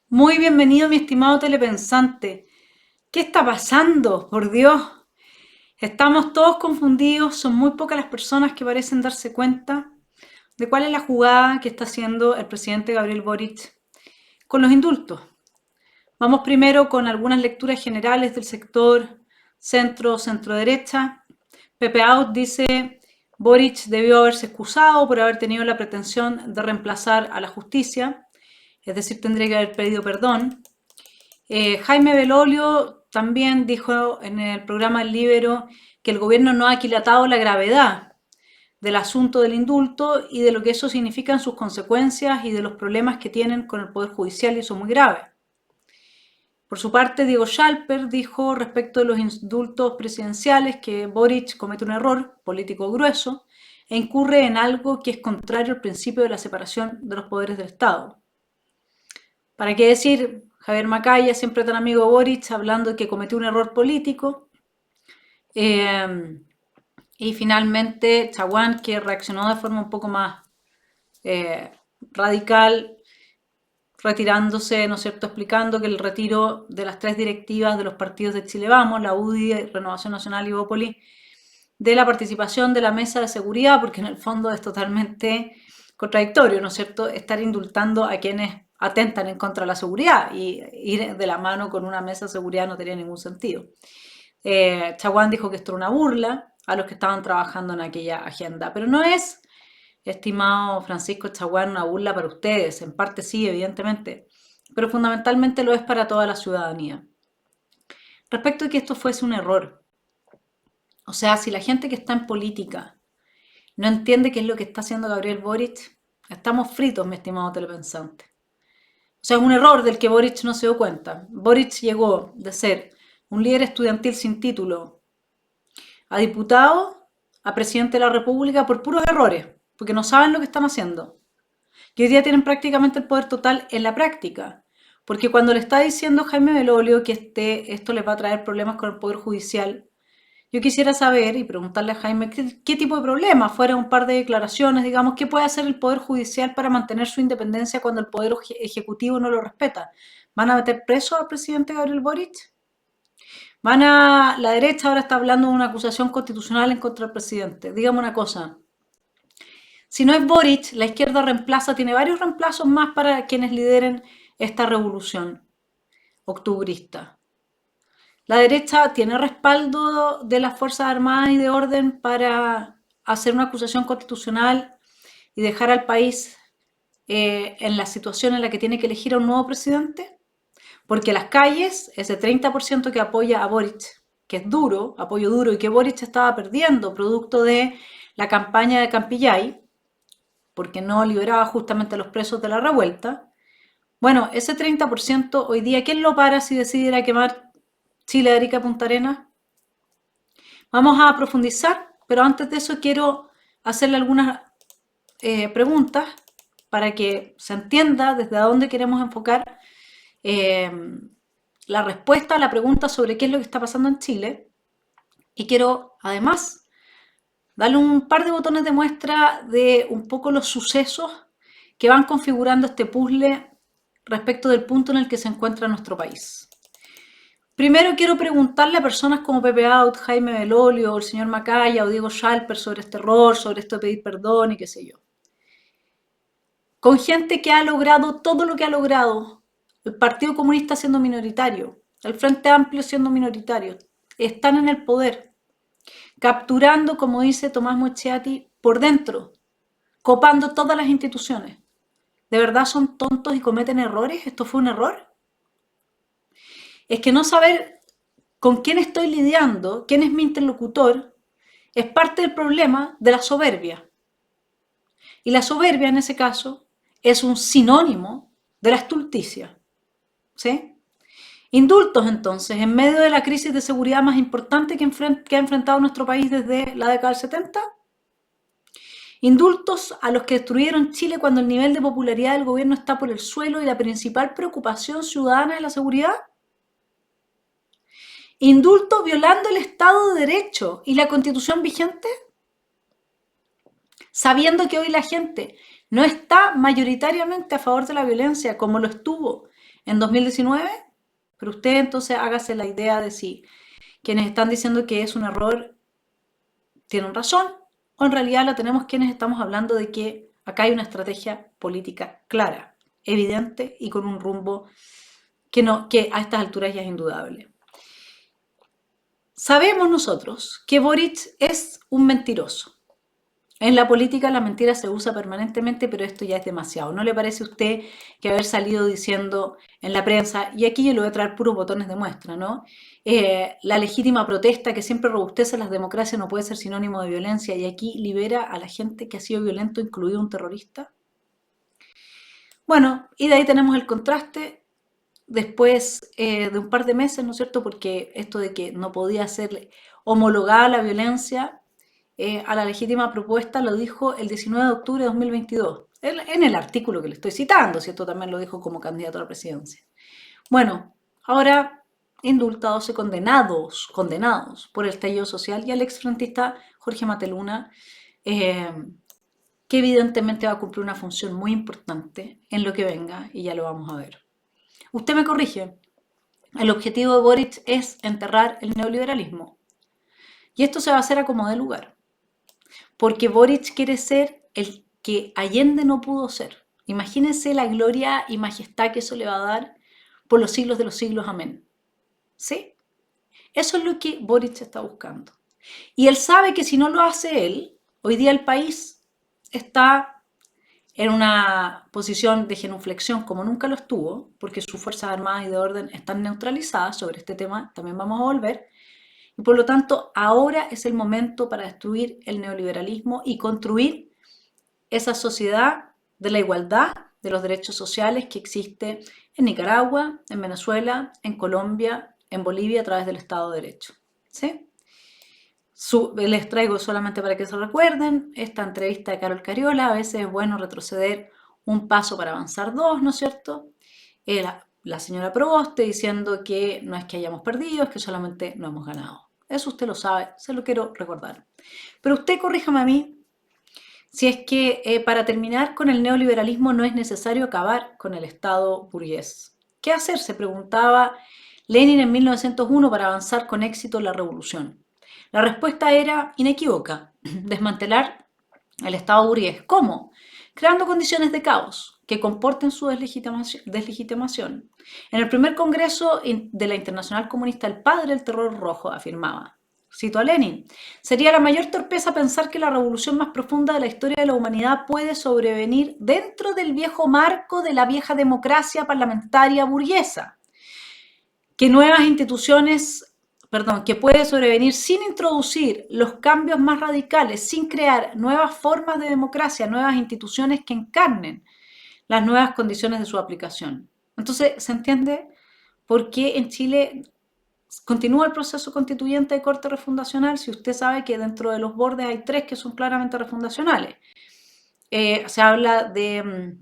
Muy bienvenido, mi estimado telepensante. ¿Qué está pasando? Por Dios, estamos todos confundidos, son muy pocas las personas que parecen darse cuenta de cuál es la jugada que está haciendo el presidente Gabriel Boric con los indultos. Vamos primero con algunas lecturas generales del sector centro-derecha. Pepe Out dice: Boric debió haberse excusado por haber tenido la pretensión de reemplazar a la justicia, es decir, tendría que haber pedido perdón. Jaime Belolio también dijo en el programa El Libero que el gobierno no ha aquilatado la gravedad del asunto del indulto y de lo que eso significa en sus consecuencias y de los problemas que tienen con el Poder Judicial, y eso es muy grave. Por su parte, Diego Schalper dijo respecto de los indultos presidenciales que Boric comete un error político grueso e incurre en algo que es contrario al principio de la separación de los poderes del Estado. ¿Para qué decir? Javier Macaya, siempre tan amigo de Boric, hablando de que cometió un error político. Eh, y finalmente Chaguán, que reaccionó de forma un poco más eh, radical, retirándose, ¿no es cierto?, explicando que el retiro de las 3 directivas de los partidos de Chile Vamos, la UDI, Renovación Nacional y Bópoli, de la participación de la mesa de seguridad, porque en el fondo es totalmente contradictorio, ¿no es cierto?, estar indultando a quienes atentan en contra de la seguridad, y ir de la mano con una mesa de seguridad no tenía ningún sentido. Chaguán dijo que esto era una burla a los que estaban trabajando en aquella agenda, pero no es, estimado Francisco Chaguán, una burla para ustedes, en parte sí, evidentemente, pero fundamentalmente lo es para toda la ciudadanía. Respecto a que esto fuese un error, o sea, si la gente que está en política no entiende qué es lo que está haciendo Gabriel Boric, estamos fritos, mi estimado telepensante. O sea, es un error del que Boric no se dio cuenta. Boric llegó de ser un líder estudiantil sin título a diputado, a presidente de la República por puros errores, porque no saben lo que están haciendo. Y hoy día tienen prácticamente el poder total en la práctica. Porque cuando le está diciendo Jaime Belolio que esto les va a traer problemas con el Poder Judicial, yo quisiera saber y preguntarle a Jaime qué tipo de problemas, fuera un par de declaraciones, digamos, qué puede hacer el Poder Judicial para mantener su independencia cuando el Poder Ejecutivo no lo respeta. ¿Van a meter preso al presidente Gabriel Boric? La derecha ahora está hablando de una acusación constitucional en contra del presidente. Dígame una cosa, si no es Boric, la izquierda tiene varios reemplazos más para quienes lideren esta revolución octubrista. La derecha tiene respaldo de las Fuerzas Armadas y de orden para hacer una acusación constitucional y dejar al país en la situación en la que tiene que elegir a un nuevo presidente. Porque las calles, ese 30% que apoya a Boric, que es duro, apoyo duro, y que Boric estaba perdiendo producto de la campaña de Campillay, porque no liberaba justamente a los presos de la revuelta. Bueno, ese 30% hoy día, ¿quién lo para si decidiera quemar Chile, Arica, Punta Arenas? Vamos a profundizar, pero antes de eso quiero hacerle algunas preguntas para que se entienda desde dónde queremos enfocar eh, la respuesta a la pregunta sobre qué es lo que está pasando en Chile. Y quiero, además, darle un par de botones de muestra de un poco los sucesos que van configurando este puzzle respecto del punto en el que se encuentra nuestro país. Primero quiero preguntarle a personas como Pepe Out, Jaime Belolio, o el señor Macaya o Diego Schalper sobre este error, sobre esto de pedir perdón y qué sé yo. Con gente que ha logrado todo lo que ha logrado, el Partido Comunista siendo minoritario, el Frente Amplio siendo minoritario, están en el poder, capturando, como dice Tomás Moschetti, por dentro, copando todas las instituciones. ¿De verdad son tontos y cometen errores? ¿Esto fue un error? Es que no saber con quién estoy lidiando, quién es mi interlocutor, es parte del problema de la soberbia. Y la soberbia, en ese caso, es un sinónimo de la estulticia. ¿Sí? Indultos, entonces, en medio de la crisis de seguridad más importante que ha enfrentado nuestro país desde la década del 70. Indultos a los que destruyeron Chile cuando el nivel de popularidad del gobierno está por el suelo y la principal preocupación ciudadana es la seguridad. Indultos violando el Estado de Derecho y la Constitución vigente, sabiendo que hoy la gente no está mayoritariamente a favor de la violencia como lo estuvo en 2019, pero usted entonces hágase la idea de si quienes están diciendo que es un error tienen razón, o en realidad la tenemos quienes estamos hablando de que acá hay una estrategia política clara, evidente y con un rumbo que a estas alturas ya es indudable. Sabemos nosotros que Boric es un mentiroso. En la política la mentira se usa permanentemente, pero esto ya es demasiado. ¿No le parece a usted que haber salido diciendo en la prensa, y aquí yo le voy a traer puros botones de muestra, ¿no? La legítima protesta que siempre robustece las democracias no puede ser sinónimo de violencia, y aquí libera a la gente que ha sido violento, incluido un terrorista? Bueno, y de ahí tenemos el contraste después de un par de meses, ¿no es cierto? Porque esto de que no podía ser homologada la violencia a la legítima propuesta lo dijo el 19 de octubre de 2022, en el artículo que le estoy citando, ¿cierto? También lo dijo como candidato a la presidencia. Bueno, ahora indultados y condenados por el estallido social y al exfrentista Jorge Mateluna, que evidentemente va a cumplir una función muy importante en lo que venga y ya lo vamos a ver. Usted me corrige, el objetivo de Boric es enterrar el neoliberalismo. Y esto se va a hacer a como dé lugar. Porque Boric quiere ser el que Allende no pudo ser. Imagínense la gloria y majestad que eso le va a dar por los siglos de los siglos. Amén. ¿Sí? Eso es lo que Boric está buscando. Y él sabe que si no lo hace él, hoy día el país está en una posición de genuflexión como nunca lo estuvo, porque sus Fuerzas Armadas y de orden están neutralizadas. Sobre este tema también vamos a volver. Y por lo tanto, ahora es el momento para destruir el neoliberalismo y construir esa sociedad de la igualdad, de los derechos sociales que existe en Nicaragua, en Venezuela, en Colombia, en Bolivia a través del Estado de Derecho. ¿Sí? Les traigo solamente para que se recuerden esta entrevista de Carol Cariola. A veces es bueno retroceder un paso para avanzar dos, ¿no es cierto? La señora Proboste diciendo que no es que hayamos perdido, es que solamente no hemos ganado. Eso usted lo sabe, se lo quiero recordar. Pero usted corríjame a mí si es que para terminar con el neoliberalismo no es necesario acabar con el Estado burgués. ¿Qué hacer? Se preguntaba Lenin en 1901 para avanzar con éxito en la revolución. La respuesta era inequívoca: desmantelar el Estado burgués. ¿Cómo? Creando condiciones de caos que comporten su deslegitimación. En el primer congreso de la Internacional Comunista, el padre del terror rojo afirmaba, cito a Lenin, sería la mayor torpeza pensar que la revolución más profunda de la historia de la humanidad puede sobrevenir dentro del viejo marco de la vieja democracia parlamentaria burguesa. Que puede sobrevenir sin introducir los cambios más radicales, sin crear nuevas formas de democracia, nuevas instituciones que encarnen las nuevas condiciones de su aplicación. Entonces, ¿se entiende por qué en Chile continúa el proceso constituyente de corte refundacional si usted sabe que dentro de los bordes hay 3 que son claramente refundacionales? Se habla de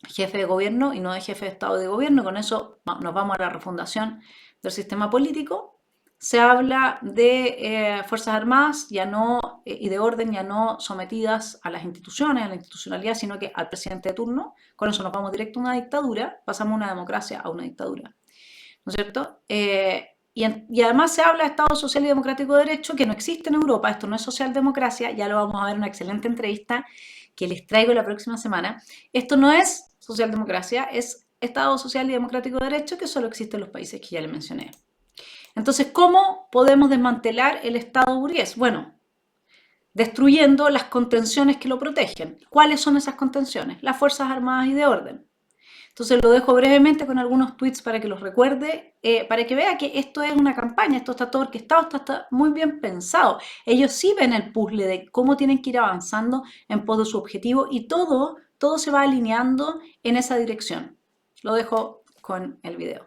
jefe de gobierno y no de jefe de Estado de gobierno. Con eso nos vamos a la refundación del sistema político. Se habla de Fuerzas Armadas y de orden ya no sometidas a las instituciones, a la institucionalidad, sino que al presidente de turno. Con eso nos vamos directo a una dictadura, pasamos de una democracia a una dictadura, ¿no es cierto? Y además se habla de Estado Social y Democrático de Derecho, que no existe en Europa. Esto no es socialdemocracia, ya lo vamos a ver en una excelente entrevista que les traigo la próxima semana. Esto no es socialdemocracia, es Estado Social y Democrático de Derecho, que solo existe en los países que ya les mencioné. Entonces, ¿cómo podemos desmantelar el Estado burgués? Bueno, destruyendo las contenciones que lo protegen. ¿Cuáles son esas contenciones? Las Fuerzas Armadas y de orden. Entonces lo dejo brevemente con algunos tweets para que los recuerde, para que vea que esto es una campaña, esto está todo orquestado, esto está muy bien pensado. Ellos sí ven el puzzle de cómo tienen que ir avanzando en pos de su objetivo y todo se va alineando en esa dirección. Lo dejo con el video.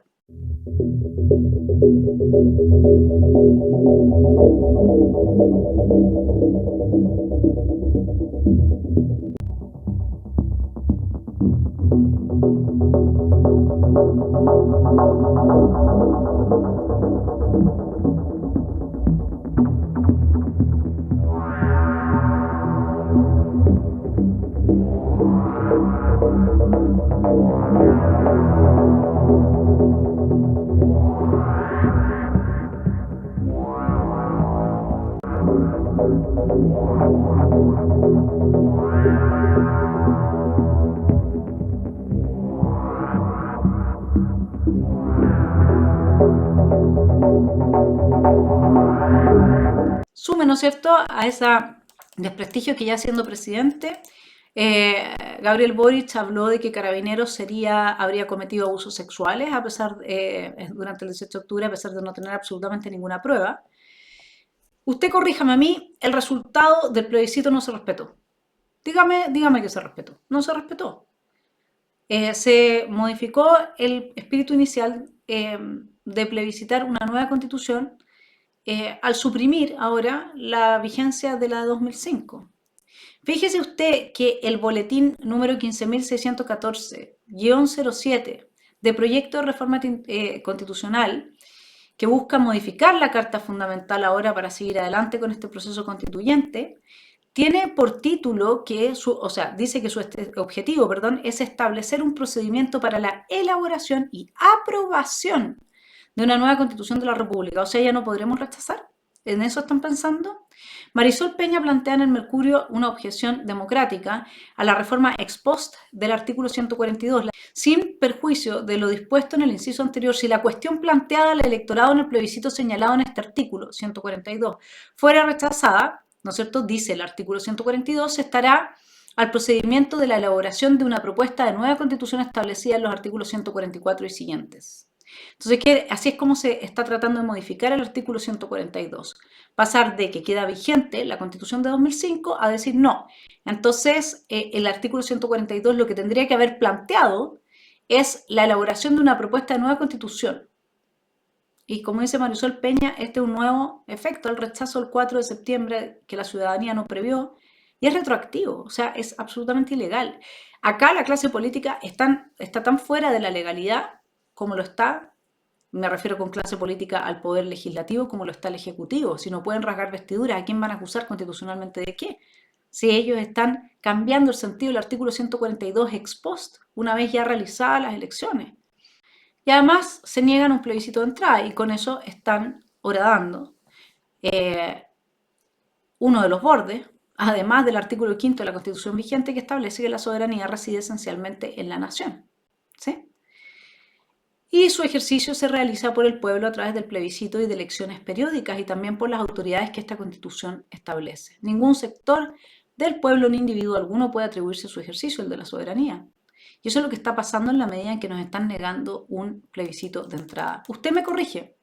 Sume, ¿no es cierto?, a ese desprestigio que ya siendo presidente, Gabriel Boric habló de que Carabineros habría cometido abusos sexuales durante el 18 de octubre, a pesar de no tener absolutamente ninguna prueba. Usted corríjame a mí, el resultado del plebiscito no se respetó. Dígame que se respetó. No se respetó. Se modificó el espíritu inicial de plebiscitar una nueva constitución al suprimir ahora la vigencia de la de 2005. Fíjese usted que el boletín número 15.614-07 de proyecto de reforma constitucional que busca modificar la Carta Fundamental ahora para seguir adelante con este proceso constituyente, tiene por título dice que su objetivo, es establecer un procedimiento para la elaboración y aprobación de una nueva Constitución de la República. O sea, ya no podremos rechazar. ¿En eso están pensando? Marisol Peña plantea en el Mercurio una objeción democrática a la reforma ex post del artículo 142, sin perjuicio de lo dispuesto en el inciso anterior. Si la cuestión planteada al electorado en el plebiscito señalado en este artículo 142 fuera rechazada, ¿no es cierto?, dice el artículo 142, se estará al procedimiento de la elaboración de una propuesta de nueva constitución establecida en los artículos 144 y siguientes. Entonces, así es como se está tratando de modificar el artículo 142. Pasar de que queda vigente la Constitución de 2005 a decir no. Entonces, el artículo 142 lo que tendría que haber planteado es la elaboración de una propuesta de nueva Constitución. Y como dice Marisol Peña, este es un nuevo efecto, el rechazo del 4 de septiembre que la ciudadanía no previó, y es retroactivo, o sea, es absolutamente ilegal. Acá la clase política está tan fuera de la legalidad como lo está, me refiero con clase política al poder legislativo, como lo está el ejecutivo. Si no pueden rasgar vestiduras, ¿a quién van a acusar constitucionalmente de qué? Si ellos están cambiando el sentido del artículo 142 ex post, una vez ya realizadas las elecciones. Y además se niegan un plebiscito de entrada y con eso están horadando uno de los bordes, además del artículo 5 de la Constitución vigente que establece que la soberanía reside esencialmente en la nación. ¿Sí? Y su ejercicio se realiza por el pueblo a través del plebiscito y de elecciones periódicas y también por las autoridades que esta Constitución establece. Ningún sector del pueblo ni individuo alguno puede atribuirse su ejercicio, el de la soberanía. Y eso es lo que está pasando en la medida en que nos están negando un plebiscito de entrada. Usted me corrige.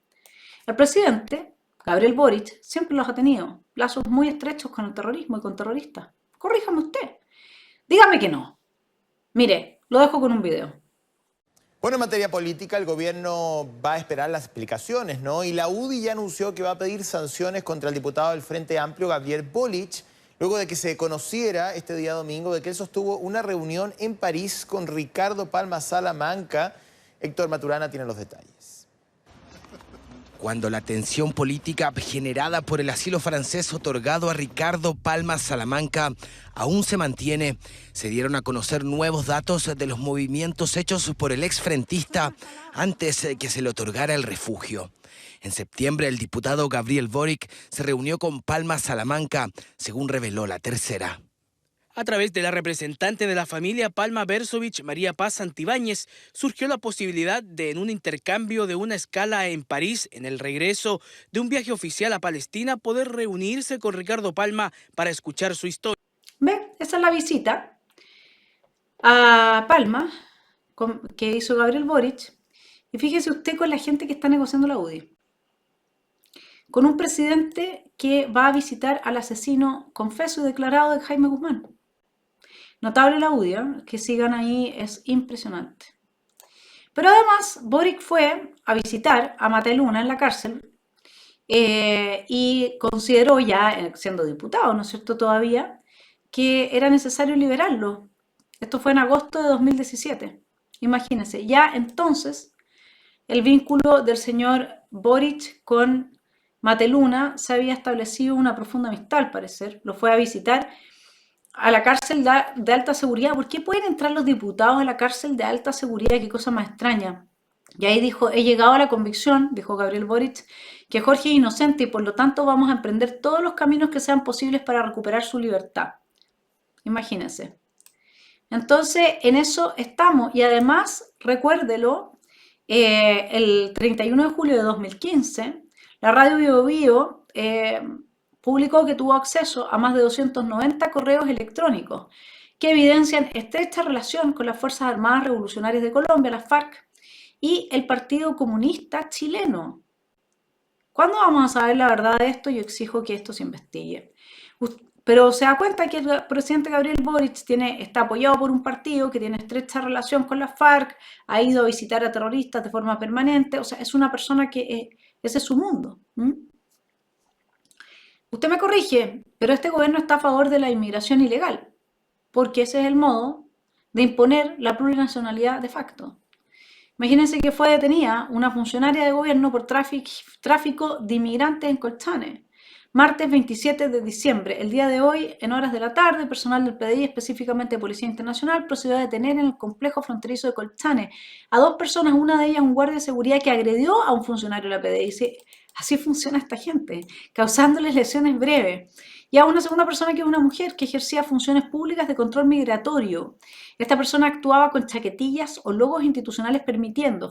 El presidente, Gabriel Boric, siempre los ha tenido lazos muy estrechos con el terrorismo y con terroristas. Corríjame usted. Dígame que no. Mire, lo dejo con un video. Bueno, en materia política, el gobierno va a esperar las explicaciones, ¿no? Y la UDI ya anunció que va a pedir sanciones contra el diputado del Frente Amplio, Gabriel Boric, luego de que se conociera este día domingo de que él sostuvo una reunión en París con Ricardo Palma Salamanca. Héctor Maturana tiene los detalles. Cuando la tensión política generada por el asilo francés otorgado a Ricardo Palma Salamanca aún se mantiene, se dieron a conocer nuevos datos de los movimientos hechos por el exfrentista antes de que se le otorgara el refugio. En septiembre, el diputado Gabriel Boric se reunió con Palma Salamanca, según reveló La Tercera. A través de la representante de la familia Palma Bersovich, María Paz Santibáñez, surgió la posibilidad de, en un intercambio de una escala en París, en el regreso de un viaje oficial a Palestina, poder reunirse con Ricardo Palma para escuchar su historia. ¿Ve? Esa es la visita a Palma que hizo Gabriel Boric. Y fíjese usted con la gente que está negociando la UDI. Con un presidente que va a visitar al asesino confeso y declarado de Jaime Guzmán. Notable la UDI, que sigan ahí es impresionante. Pero además, Boric fue a visitar a Mateluna en la cárcel y consideró ya, siendo diputado, ¿no es cierto?, todavía, que era necesario liberarlo. Esto fue en agosto de 2017. Imagínense, ya entonces el vínculo del señor Boric con Mateluna se había establecido una profunda amistad, al parecer. Lo fue a visitar a la cárcel de alta seguridad. ¿Por qué pueden entrar los diputados a la cárcel de alta seguridad? Qué cosa más extraña. Y ahí dijo, he llegado a la convicción, dijo Gabriel Boric, que Jorge es inocente y por lo tanto vamos a emprender todos los caminos que sean posibles para recuperar su libertad. Imagínense. Entonces, en eso estamos. Y además, recuérdelo, el 31 de julio de 2015, la radio Bio Bio publicó que tuvo acceso a más de 290 correos electrónicos que evidencian estrecha relación con las Fuerzas Armadas Revolucionarias de Colombia, las FARC, y el Partido Comunista Chileno. ¿Cuándo vamos a saber la verdad de esto? Yo exijo que esto se investigue. Pero se da cuenta que el presidente Gabriel Boric está apoyado por un partido que tiene estrecha relación con las FARC, ha ido a visitar a terroristas de forma permanente, o sea, es una persona que ese es su mundo. Usted me corrige, pero este gobierno está a favor de la inmigración ilegal, porque ese es el modo de imponer la plurinacionalidad de facto. Imagínense que fue detenida una funcionaria de gobierno por tráfico de inmigrantes en Colchane. Martes 27 de diciembre, el día de hoy, en horas de la tarde, personal del PDI, específicamente Policía Internacional, procedió a detener en el complejo fronterizo de Colchane a 2 personas, una de ellas un guardia de seguridad que agredió a un funcionario de la PDI. Así funciona esta gente, causándoles lesiones breves. Y a una segunda persona que es una mujer que ejercía funciones públicas de control migratorio. Esta persona actuaba con chaquetillas o logos institucionales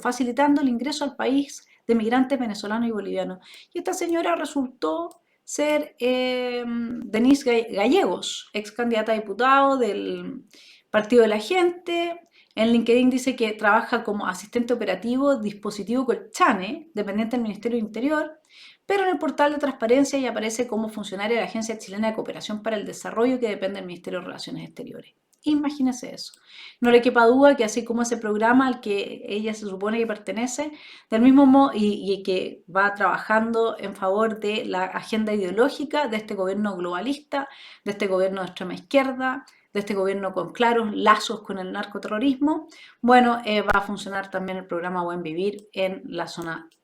facilitando el ingreso al país de migrantes venezolanos y bolivianos. Y esta señora resultó ser Denise Gallegos, ex candidata a diputado del Partido de la Gente. En LinkedIn dice que trabaja como asistente operativo dispositivo Colchane, dependiente del Ministerio del Interior, pero en el portal de transparencia ella aparece como funcionaria de la Agencia Chilena de Cooperación para el Desarrollo que depende del Ministerio de Relaciones Exteriores. Imagínese eso. No le quepa duda que así como ese programa al que ella se supone que pertenece, del mismo modo y que va trabajando en favor de la agenda ideológica de este gobierno globalista, de este gobierno de extrema izquierda, de este gobierno con claros lazos con el narcoterrorismo, bueno, va a funcionar también el programa Buen Vivir en la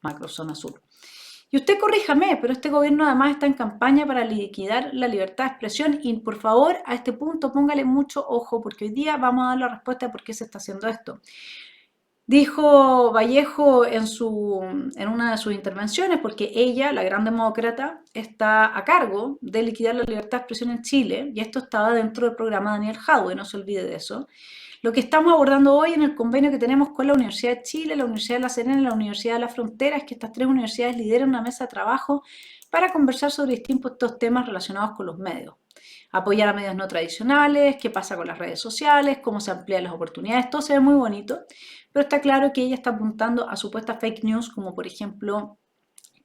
macrozona sur. Y usted corríjame, pero este gobierno además está en campaña para liquidar la libertad de expresión y por favor a este punto póngale mucho ojo porque hoy día vamos a dar la respuesta de por qué se está haciendo esto. Dijo Vallejo en una de sus intervenciones, porque ella, la gran demócrata, está a cargo de liquidar la libertad de expresión en Chile, y esto estaba dentro del programa Daniel Jadwe, no se olvide de eso. Lo que estamos abordando hoy en el convenio que tenemos con la Universidad de Chile, la Universidad de La Serena y la Universidad de la Frontera es que estas 3 universidades lideran una mesa de trabajo para conversar sobre distintos temas relacionados con los medios. Apoyar a medios no tradicionales, qué pasa con las redes sociales, cómo se amplían las oportunidades, todo se ve muy bonito, pero está claro que ella está apuntando a supuestas fake news, como por ejemplo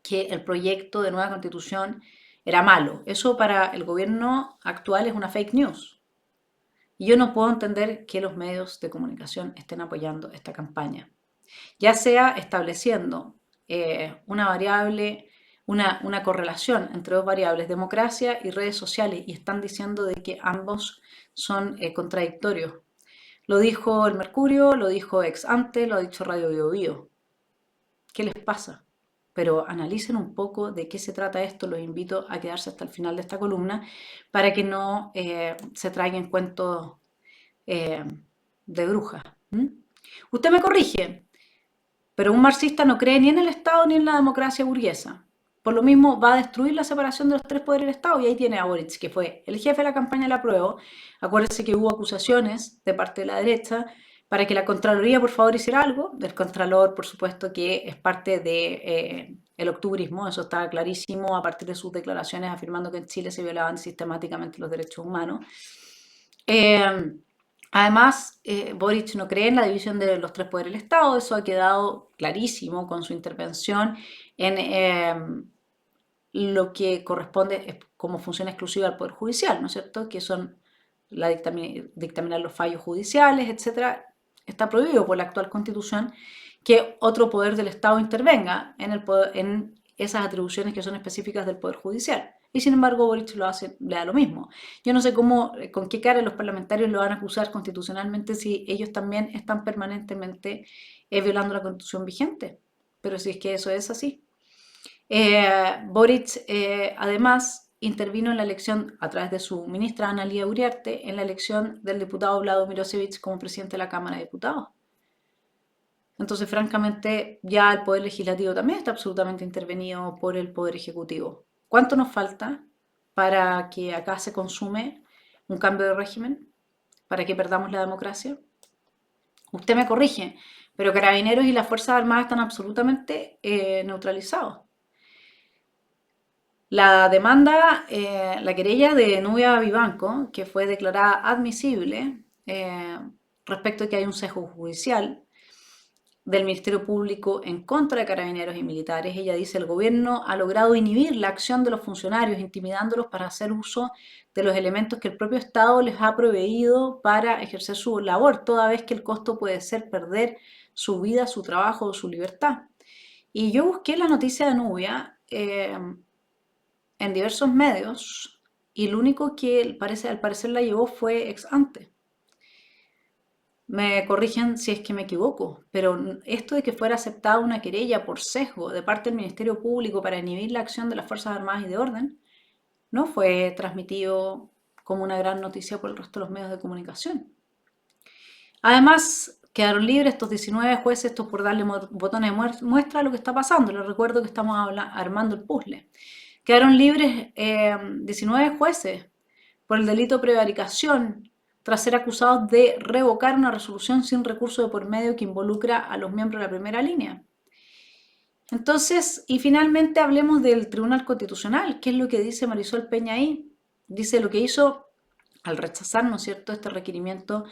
que el proyecto de nueva constitución era malo. Eso para el gobierno actual es una fake news. Y yo no puedo entender que los medios de comunicación estén apoyando esta campaña, ya sea estableciendo una variable, una correlación entre 2 variables, democracia y redes sociales, y están diciendo de que ambos son contradictorios. Lo dijo el Mercurio, lo dijo Ex Ante, lo ha dicho Radio Bio Bio. ¿Qué les pasa? Pero analicen un poco de qué se trata esto. Los invito a quedarse hasta el final de esta columna para que no se traigan cuentos de brujas. Usted me corrige, pero un marxista no cree ni en el Estado ni en la democracia burguesa. Por lo mismo va a destruir la separación de los 3 poderes del Estado, y ahí tiene a Boric, que fue el jefe de la campaña del apruebo. Acuérdense que hubo acusaciones de parte de la derecha para que la Contraloría por favor hiciera algo. El Contralor, por supuesto, que es parte del octubrismo, eso estaba clarísimo a partir de sus declaraciones afirmando que en Chile se violaban sistemáticamente los derechos humanos. Además, Boric no cree en la división de los 3 poderes del Estado, eso ha quedado clarísimo con su intervención en lo que corresponde como función exclusiva al Poder Judicial, ¿no es cierto? Que son dictaminar los fallos judiciales, etcétera. Está prohibido por la actual Constitución que otro poder del Estado intervenga en esas atribuciones que son específicas del Poder Judicial. Y sin embargo Boric lo hace, le da lo mismo. Yo no sé con qué cara los parlamentarios lo van a acusar constitucionalmente si ellos también están permanentemente violando la Constitución vigente. Pero si es que eso es así. Boric además intervino en la elección, a través de su ministra Analía Uriarte, en la elección del diputado Vlado Milosevic como presidente de la Cámara de Diputados. Entonces, francamente, ya el Poder Legislativo también está absolutamente intervenido por el Poder Ejecutivo. ¿Cuánto nos falta para que acá se consume un cambio de régimen? ¿Para que perdamos la democracia? Usted me corrige, pero Carabineros y las Fuerzas Armadas están absolutamente neutralizados. La demanda, la querella de Nubia Vivanco, que fue declarada admisible respecto a que hay un sesgo judicial del Ministerio Público en contra de carabineros y militares. Ella dice: el gobierno ha logrado inhibir la acción de los funcionarios, intimidándolos para hacer uso de los elementos que el propio Estado les ha proveído para ejercer su labor, toda vez que el costo puede ser perder su vida, su trabajo o su libertad. Y yo busqué la noticia de Nubia en diversos medios y lo único que al parecer la llevó fue ex ante. Me corrigen si es que me equivoco, pero esto de que fuera aceptada una querella por sesgo de parte del Ministerio Público para inhibir la acción de las Fuerzas Armadas y de Orden no fue transmitido como una gran noticia por el resto de los medios de comunicación. Además, quedaron libres estos 19 jueces, esto por darle botones de muestra a lo que está pasando. Les recuerdo que estamos armando el puzzle. Quedaron libres 19 jueces por el delito de prevaricación, tras ser acusados de revocar una resolución sin recurso de por medio que involucra a los miembros de la primera línea. Entonces, y finalmente hablemos del Tribunal Constitucional. ¿Qué es lo que dice Marisol Peña ahí? Dice lo que hizo al rechazar, ¿no es cierto?, este requerimiento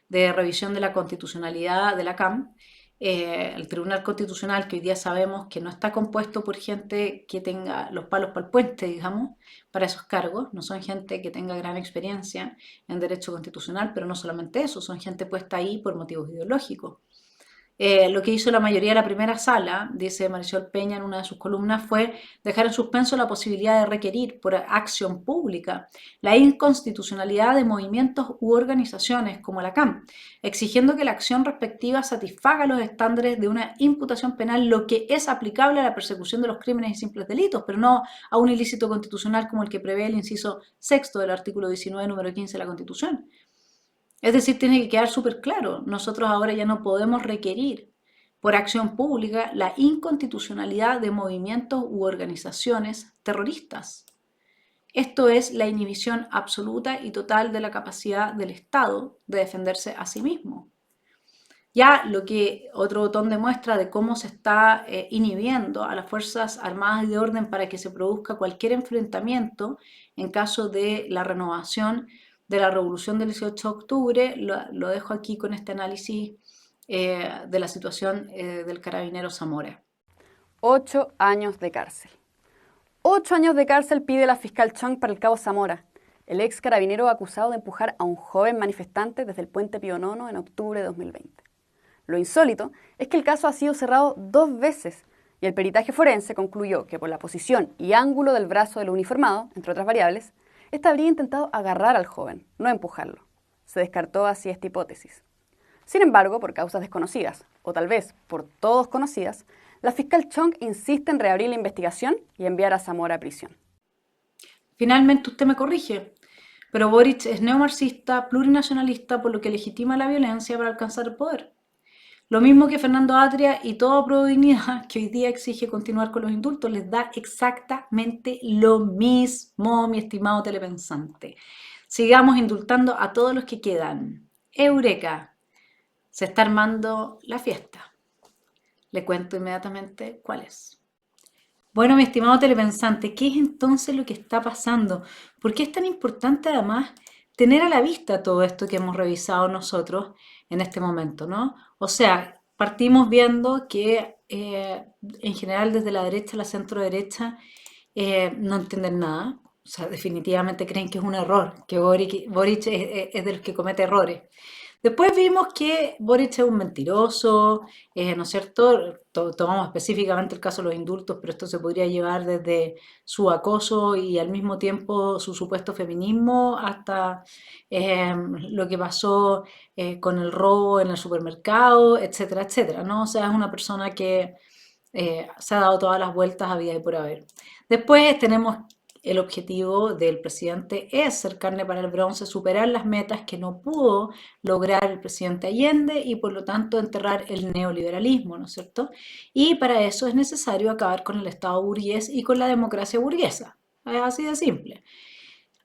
de revisión de la constitucionalidad de la CAM. El Tribunal Constitucional, que hoy día sabemos que no está compuesto por gente que tenga los palos para el puente, digamos, para esos cargos, no son gente que tenga gran experiencia en derecho constitucional, pero no solamente eso, son gente puesta ahí por motivos ideológicos. Lo que hizo la mayoría de la primera sala, dice Marisol Peña en una de sus columnas, fue dejar en suspenso la posibilidad de requerir por acción pública la inconstitucionalidad de movimientos u organizaciones como la CAM, exigiendo que la acción respectiva satisfaga los estándares de una imputación penal, lo que es aplicable a la persecución de los crímenes y simples delitos, pero no a un ilícito constitucional como el que prevé el inciso sexto del artículo 19, número 15 de la Constitución. Es decir, tiene que quedar súper claro, nosotros ahora ya no podemos requerir por acción pública la inconstitucionalidad de movimientos u organizaciones terroristas. Esto es la inhibición absoluta y total de la capacidad del Estado de defenderse a sí mismo. Ya lo que otro botón demuestra de cómo se está inhibiendo a las Fuerzas Armadas y de Orden para que se produzca cualquier enfrentamiento en caso de la renovación de la revolución del 18 de octubre, lo dejo aquí con este análisis de la situación del carabinero Zamora. 8 años de cárcel. 8 años de cárcel pide la fiscal Chong para el cabo Zamora, el ex carabinero acusado de empujar a un joven manifestante desde el puente Pío IX en octubre de 2020. Lo insólito es que el caso ha sido cerrado 2 veces y el peritaje forense concluyó que por la posición y ángulo del brazo del uniformado, entre otras variables, éste habría intentado agarrar al joven, no empujarlo. Se descartó así esta hipótesis. Sin embargo, por causas desconocidas, o tal vez por todos conocidas, la fiscal Chong insiste en reabrir la investigación y enviar a Zamora a prisión. Finalmente usted me corrige, pero Boric es neomarxista, plurinacionalista, por lo que legitima la violencia para alcanzar el poder. Lo mismo que Fernando Atria y toda Prodignidad, que hoy día exige continuar con los indultos, les da exactamente lo mismo, mi estimado telepensante. Sigamos indultando a todos los que quedan. Eureka, se está armando la fiesta. Le cuento inmediatamente cuál es. Bueno, mi estimado telepensante, ¿qué es entonces lo que está pasando? ¿Por qué es tan importante además tener a la vista todo esto que hemos revisado nosotros en este momento, ¿no? O sea, partimos viendo que en general desde la derecha a la centro derecha no entienden nada. O sea, definitivamente creen que es un error, que Boric es de los que comete errores. Después vimos que Boric es un mentiroso, ¿no es cierto? Tomamos específicamente el caso de los indultos, pero esto se podría llevar desde su acoso y al mismo tiempo su supuesto feminismo hasta lo que pasó con el robo en el supermercado, etcétera, etcétera, ¿no? O sea, es una persona que se ha dado todas las vueltas a vida y por haber. Después tenemos el objetivo del presidente es ser carne para el bronce, superar las metas que no pudo lograr el presidente Allende y por lo tanto enterrar el neoliberalismo, ¿no es cierto? Y para eso es necesario acabar con el Estado burgués y con la democracia burguesa. Es así de simple.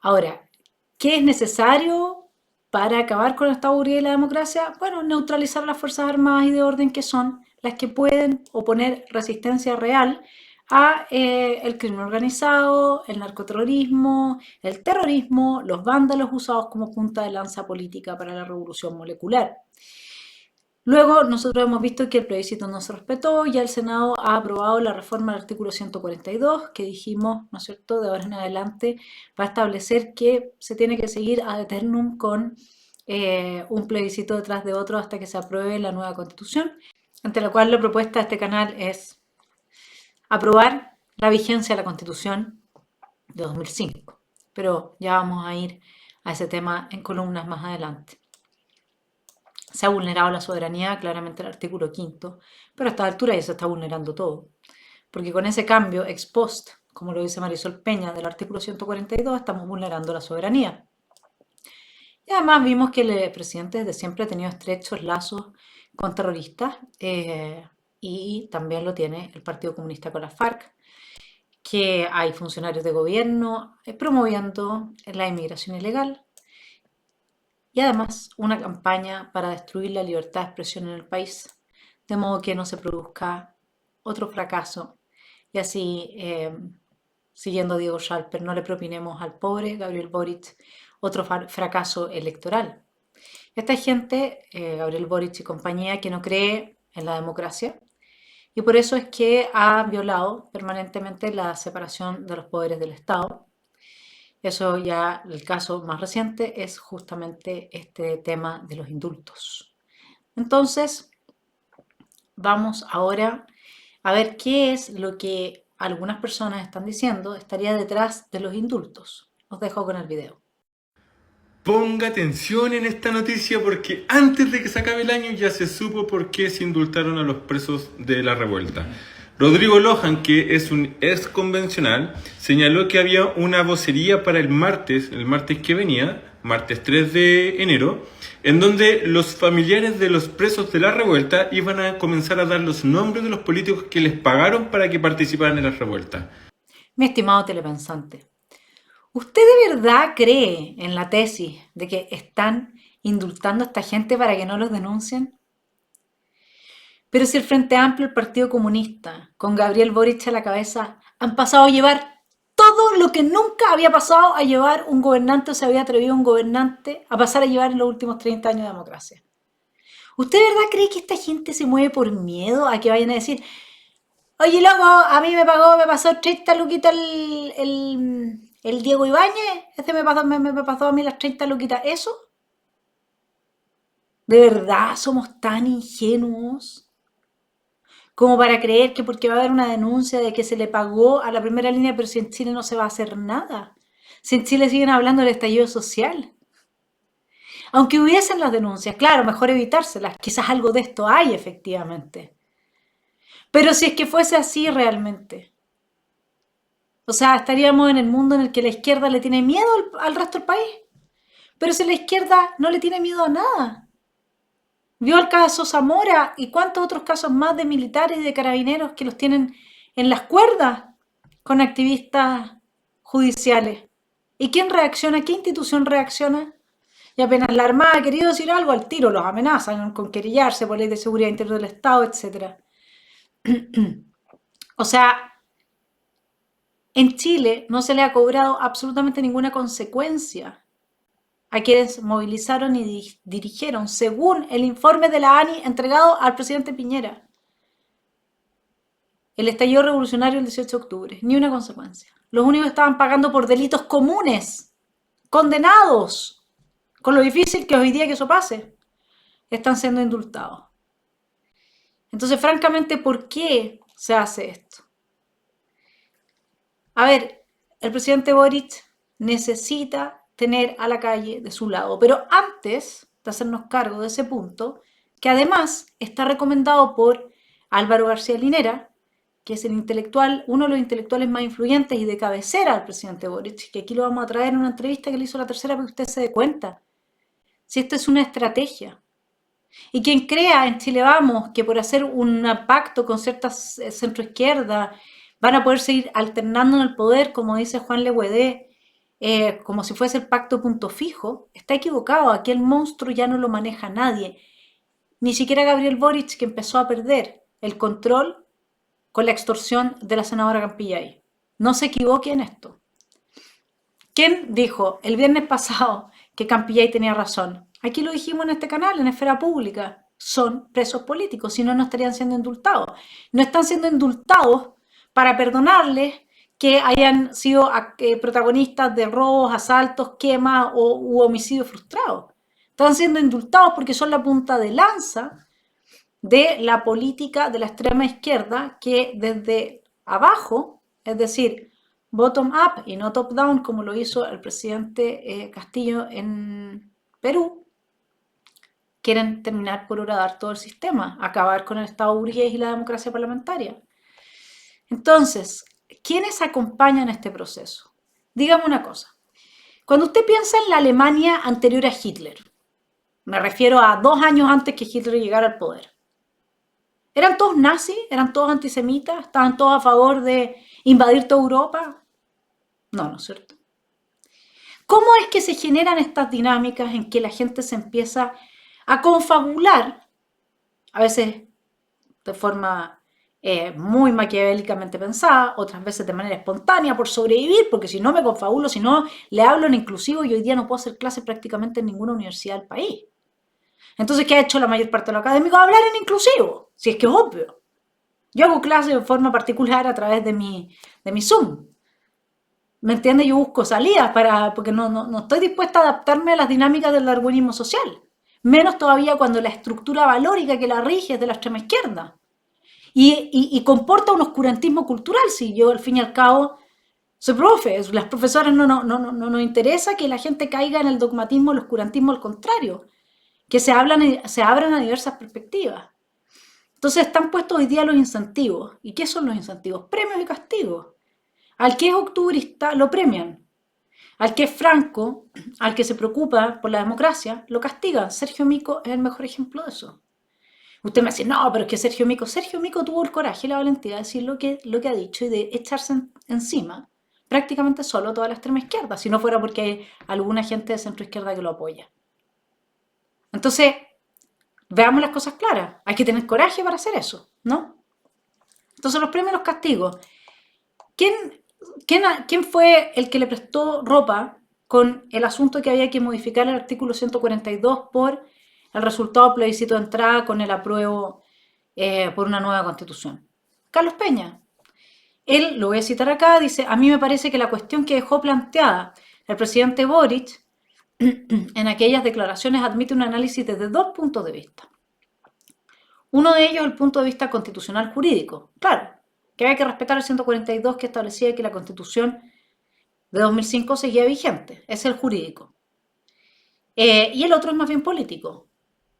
Ahora, ¿qué es necesario para acabar con el Estado burgués y la democracia? Bueno, neutralizar las Fuerzas Armadas y de orden que son las que pueden oponer resistencia real a el crimen organizado, el narcoterrorismo, el terrorismo, los vándalos usados como punta de lanza política para la revolución molecular. Luego, nosotros hemos visto que el plebiscito no se respetó, ya el Senado ha aprobado la reforma del artículo 142, que dijimos, ¿no es cierto?, de ahora en adelante va a establecer que se tiene que seguir ad eternum con un plebiscito detrás de otro hasta que se apruebe la nueva Constitución, ante la cual la propuesta de este canal es aprobar la vigencia de la Constitución de 2005. Pero ya vamos a ir a ese tema en columnas más adelante. Se ha vulnerado la soberanía, claramente el artículo 5, pero a esta altura ya se está vulnerando todo. Porque con ese cambio ex post, como lo dice Marisol Peña, del artículo 142, estamos vulnerando la soberanía. Y además vimos que el presidente desde siempre ha tenido estrechos lazos con terroristas y también lo tiene el Partido Comunista con la FARC, que hay funcionarios de gobierno promoviendo la inmigración ilegal y además una campaña para destruir la libertad de expresión en el país, de modo que no se produzca otro fracaso y así, siguiendo a Diego Schalper, no le propinemos al pobre Gabriel Boric otro fracaso electoral. Esta gente, Gabriel Boric y compañía, que no cree en la democracia y por eso es que ha violado permanentemente la separación de los poderes del Estado. Eso ya, el caso más reciente es justamente este tema de los indultos. Entonces, vamos ahora a ver qué es lo que algunas personas están diciendo estaría detrás de los indultos. Os dejo con el video. Ponga atención en esta noticia porque antes de que se acabe el año ya se supo por qué se indultaron a los presos de la revuelta. Rodrigo Lohan, que es un ex convencional, señaló que había una vocería para el martes que venía, martes 3 de enero, en donde los familiares de los presos de la revuelta iban a comenzar a dar los nombres de los políticos que les pagaron para que participaran en la revuelta. Mi estimado telepensante, ¿usted de verdad cree en la tesis de que están indultando a esta gente para que no los denuncien? Pero si el Frente Amplio, el Partido Comunista, con Gabriel Boric a la cabeza, han pasado a llevar todo lo que nunca había pasado a llevar un gobernante o se había atrevido un gobernante a pasar a llevar en los últimos 30 años de democracia. ¿Usted de verdad cree que esta gente se mueve por miedo a que vayan a decir: oye, loco, a mí me pasó 30 luquitas el Diego Ibáñez, me pasó a mí las 30 luquitas? ¿Eso? ¿De verdad somos tan ingenuos como para creer que porque va a haber una denuncia de que se le pagó a la primera línea, pero si en Chile no se va a hacer nada? Si en Chile siguen hablando del estallido social. Aunque hubiesen las denuncias, claro, mejor evitárselas. Quizás algo de esto hay efectivamente. Pero si es que fuese así realmente, o sea, estaríamos en el mundo en el que la izquierda le tiene miedo al resto del país. Pero si la izquierda no le tiene miedo a nada. Vio el caso Zamora y cuántos otros casos más de militares y de carabineros que los tienen en las cuerdas con activistas judiciales. ¿Y quién reacciona? ¿Qué institución reacciona? Y apenas la Armada ha querido decir algo, al tiro los amenazan con querellarse por ley de seguridad interior del Estado, etc. O sea, en Chile no se le ha cobrado absolutamente ninguna consecuencia a quienes movilizaron y dirigieron, según el informe de la ANI entregado al presidente Piñera, el estallido revolucionario el 18 de octubre. Ni una consecuencia. Los únicos que estaban pagando por delitos comunes, condenados, con lo difícil que hoy día que eso pase, están siendo indultados. Entonces, francamente, ¿por qué se hace esto? A ver, el presidente Boric necesita tener a la calle de su lado. Pero antes de hacernos cargo de ese punto, que además está recomendado por Álvaro García Linera, que es el intelectual, uno de los intelectuales más influyentes y de cabecera del presidente Boric, que aquí lo vamos a traer en una entrevista que le hizo La Tercera para que usted se dé cuenta. Si esta es una estrategia. Y quien crea en Chile Vamos que por hacer un pacto con ciertas centroizquierdas van a poder seguir alternando en el poder, como dice Juan Leguedé, como si fuese el pacto punto fijo, está equivocado. Aquí el monstruo ya no lo maneja nadie. Ni siquiera Gabriel Boric, que empezó a perder el control con la extorsión de la senadora Campillay. No se equivoque en esto. ¿Quién dijo el viernes pasado que Campillay tenía razón? Aquí lo dijimos en este canal, en Esfera Pública. Son presos políticos, si no, no estarían siendo indultados. No están siendo indultados para perdonarles que hayan sido protagonistas de robos, asaltos, quemas u homicidios frustrados. Están siendo indultados porque son la punta de lanza de la política de la extrema izquierda que desde abajo, es decir, bottom up y no top down, como lo hizo el presidente Castillo en Perú, quieren terminar por horadar todo el sistema, acabar con el Estado burgués y la democracia parlamentaria. Entonces, ¿quiénes acompañan este proceso? Dígame una cosa. Cuando usted piensa en la Alemania anterior a Hitler, me refiero a 2 años antes que Hitler llegara al poder, ¿eran todos nazis? ¿Eran todos antisemitas? ¿Estaban todos a favor de invadir toda Europa? No, ¿no es cierto? ¿Cómo es que se generan estas dinámicas en que la gente se empieza a confabular, a veces de forma muy maquiavélicamente pensada, otras veces de manera espontánea por sobrevivir, porque si no me confabulo, si no le hablo en inclusivo y hoy día no puedo hacer clase prácticamente en ninguna universidad del país? Entonces, ¿qué ha hecho la mayor parte de los académicos? Hablar en inclusivo, si es que es obvio. Yo hago clases de forma particular a través de mi Zoom. ¿Me entiendes? Yo busco salidas porque no estoy dispuesta a adaptarme a las dinámicas del darwinismo social. Menos todavía cuando la estructura valórica que la rige es de la extrema izquierda. Y comporta un oscurantismo cultural. Si yo, al fin y al cabo, soy profe, las profesoras no nos interesa que la gente caiga en el dogmatismo, el oscurantismo, al contrario. Que se abran a diversas perspectivas. Entonces están puestos hoy día los incentivos. ¿Y qué son los incentivos? Premios y castigos. Al que es octubrista lo premian. Al que es franco, al que se preocupa por la democracia, lo castigan. Sergio Mico es el mejor ejemplo de eso. Usted me dice, no, pero es que Sergio Mico tuvo el coraje y la valentía de decir lo que ha dicho y de echarse encima prácticamente solo toda la extrema izquierda, si no fuera porque hay alguna gente de centro izquierda que lo apoya. Entonces, veamos las cosas claras. Hay que tener coraje para hacer eso, ¿no? Entonces, los premios y los castigos. ¿Quién fue el que le prestó ropa con el asunto que había que modificar el artículo 142 por el resultado del plebiscito de entrada con el apruebo por una nueva constitución? Carlos Peña. Él, lo voy a citar acá, dice, a mí me parece que la cuestión que dejó planteada el presidente Boric en aquellas declaraciones admite un análisis desde 2 puntos de vista. Uno de ellos, el punto de vista constitucional jurídico. Claro, que había que respetar el 142 que establecía que la Constitución de 2005 seguía vigente. Ese es el jurídico. Y el otro es más bien político.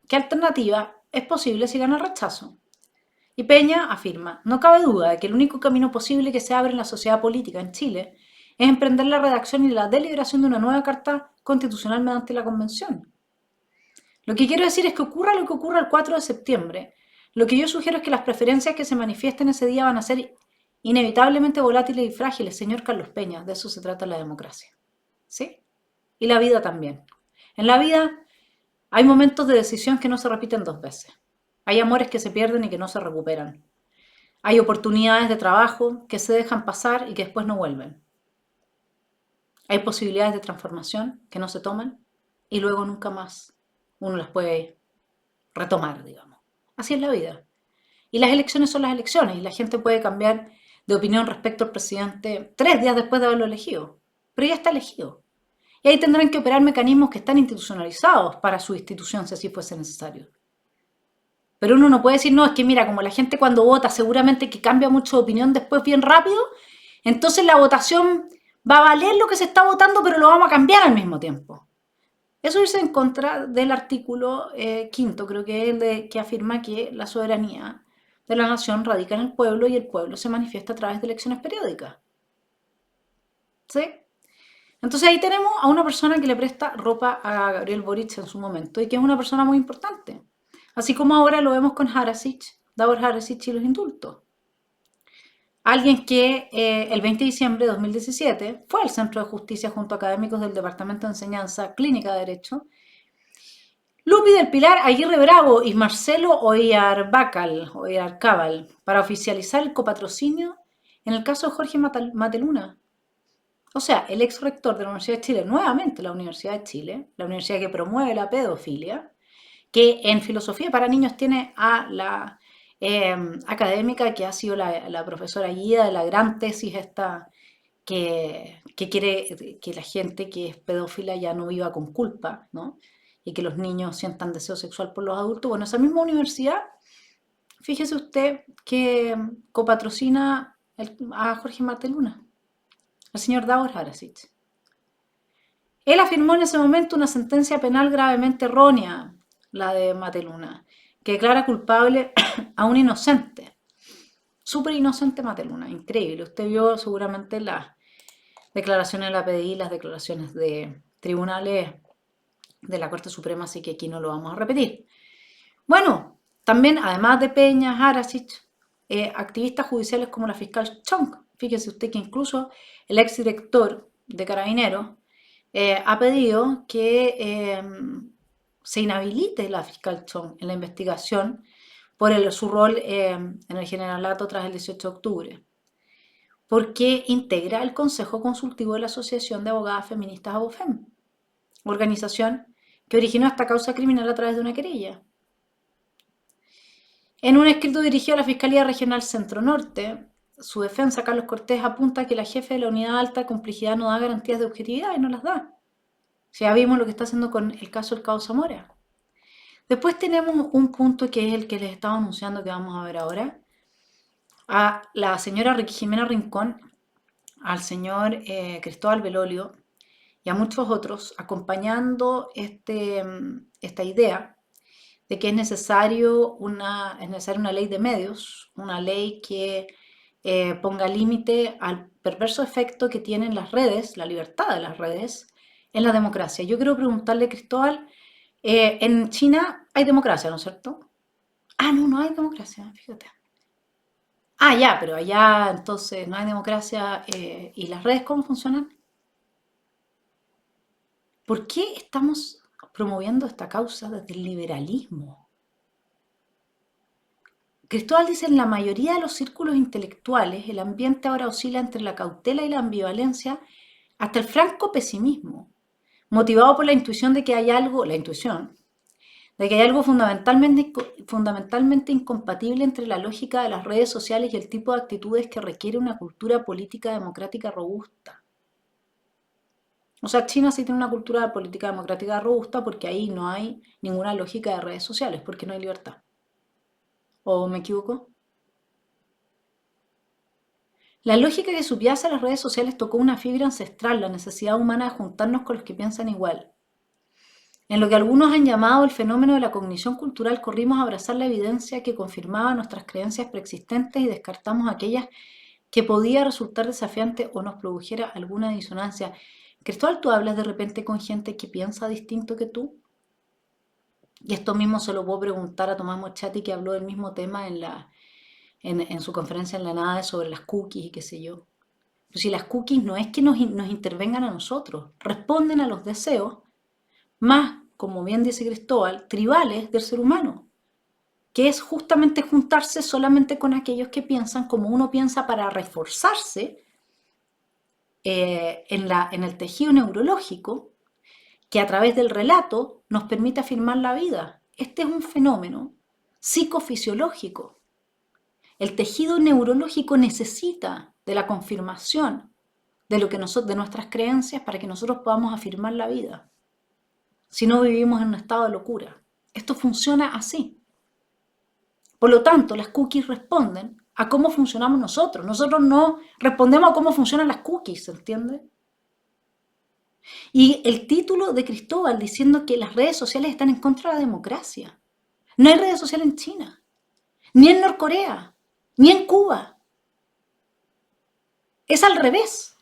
¿Qué alternativa es posible si gana el rechazo? Y Peña afirma, no cabe duda de que el único camino posible que se abre en la sociedad política en Chile es emprender la redacción y la deliberación de una nueva carta constitucional mediante la convención. Lo que quiero decir es que ocurra lo que ocurra el 4 de septiembre, lo que yo sugiero es que las preferencias que se manifiesten ese día van a ser inevitablemente volátiles y frágiles, señor Carlos Peña, de eso se trata la democracia. ¿Sí? Y la vida también. En la vida hay momentos de decisión que no se repiten 2 veces. Hay amores que se pierden y que no se recuperan. Hay oportunidades de trabajo que se dejan pasar y que después no vuelven. Hay posibilidades de transformación que no se toman y luego nunca más uno las puede retomar, digamos. Así es la vida. Y las elecciones son las elecciones y la gente puede cambiar de opinión respecto al presidente 3 días después de haberlo elegido. Pero ya está elegido. Y ahí tendrán que operar mecanismos que están institucionalizados para su institución, si así fuese necesario. Pero uno no puede decir, no, es que mira, como la gente cuando vota seguramente que cambia mucho de opinión después bien rápido, entonces la votación va a valer lo que se está votando, pero lo vamos a cambiar al mismo tiempo. Eso irse en contra del artículo 5º, creo que es el que afirma que la soberanía de la nación radica en el pueblo y el pueblo se manifiesta a través de elecciones periódicas. ¿Sí? Entonces ahí tenemos a una persona que le presta ropa a Gabriel Boric en su momento y que es una persona muy importante. Así como ahora lo vemos con Harasic, Davor Harasic y los indultos. Alguien que el 20 de diciembre de 2017 fue al Centro de Justicia junto a académicos del Departamento de Enseñanza Clínica de Derecho, Lupi del Pilar Aguirre Bravo y Marcelo Oyarzábal para oficializar el copatrocinio en el caso de Jorge Mateluna. O sea, el ex rector de la Universidad de Chile, nuevamente la Universidad de Chile, la universidad que promueve la pedofilia, que en filosofía para niños tiene a la académica que ha sido la profesora guía de la gran tesis esta que quiere que la gente que es pedófila ya no viva con culpa, ¿no? Y que los niños sientan deseo sexual por los adultos. Bueno, esa misma universidad, fíjese usted que copatrocina a Jorge Mateluna, al señor Davor Harasic. Él afirmó en ese momento una sentencia penal gravemente errónea, la de Mateluna, que declara culpable a un inocente, súper inocente Mateluna, increíble. Usted vio seguramente las declaraciones de la PDI, las declaraciones de tribunales de la Corte Suprema, así que aquí no lo vamos a repetir. Bueno, también, además de Peña, Harasic, activistas judiciales como la fiscal Chong. Fíjese usted que incluso el exdirector de Carabineros ha pedido que se inhabilite la fiscal Chong en la investigación por su rol en el generalato tras el 18 de octubre, porque integra el Consejo Consultivo de la Asociación de Abogadas Feministas ABOFEM, organización que originó esta causa criminal a través de una querella. En un escrito dirigido a la Fiscalía Regional Centro Norte, su defensa, Carlos Cortés, apunta que la jefe de la Unidad de Alta Complejidad no da garantías de objetividad y no las da. Ya vimos lo que está haciendo con el caso del Cabo Zamora. Después tenemos un punto que es el que les estaba anunciando que vamos a ver ahora. A la señora Jimena Rincón, al señor Cristóbal Belolio y a muchos otros acompañando esta idea de que es necesaria una ley de medios, una ley que ponga límite al perverso efecto que tienen las redes, la libertad de las redes, en la democracia. Yo quiero preguntarle, Cristóbal, en China hay democracia, ¿no es cierto? Ah, no hay democracia, fíjate. Ah, ya, pero allá entonces no hay democracia. ¿Y las redes cómo funcionan? ¿Por qué estamos promoviendo esta causa desde el liberalismo? Cristóbal dice, en la mayoría de los círculos intelectuales, el ambiente ahora oscila entre la cautela y la ambivalencia hasta el franco pesimismo, motivado por la intuición de que hay algo, fundamentalmente incompatible entre la lógica de las redes sociales y el tipo de actitudes que requiere una cultura política democrática robusta. O sea, China sí tiene una cultura política democrática robusta porque ahí no hay ninguna lógica de redes sociales, porque no hay libertad. ¿O me equivoco? La lógica que subyace a las redes sociales tocó una fibra ancestral, la necesidad humana de juntarnos con los que piensan igual. En lo que algunos han llamado el fenómeno de la cognición cultural, corrimos a abrazar la evidencia que confirmaba nuestras creencias preexistentes y descartamos aquellas que podía resultar desafiante o nos produjera alguna disonancia. Cristóbal, ¿tú hablas de repente con gente que piensa distinto que tú? Y esto mismo se lo puedo preguntar a Tomás Mochati, que habló del mismo tema en su conferencia en la NADE sobre las cookies y qué sé yo. Pero si las cookies no es que nos intervengan a nosotros, responden a los deseos más, como bien dice Cristóbal, tribales del ser humano, que es justamente juntarse solamente con aquellos que piensan como uno piensa para reforzarse en el tejido neurológico que a través del relato nos permite afirmar la vida. Este es un fenómeno psicofisiológico. El tejido neurológico necesita de la confirmación de nuestras creencias para que nosotros podamos afirmar la vida. Si no, vivimos en un estado de locura. Esto funciona así. Por lo tanto, las cookies responden a cómo funcionamos nosotros. Nosotros no respondemos a cómo funcionan las cookies, ¿se entiende? Y el título de Cristóbal diciendo que las redes sociales están en contra de la democracia. No hay redes sociales en China. ni en Norcorea, ni en Cuba. Es al revés.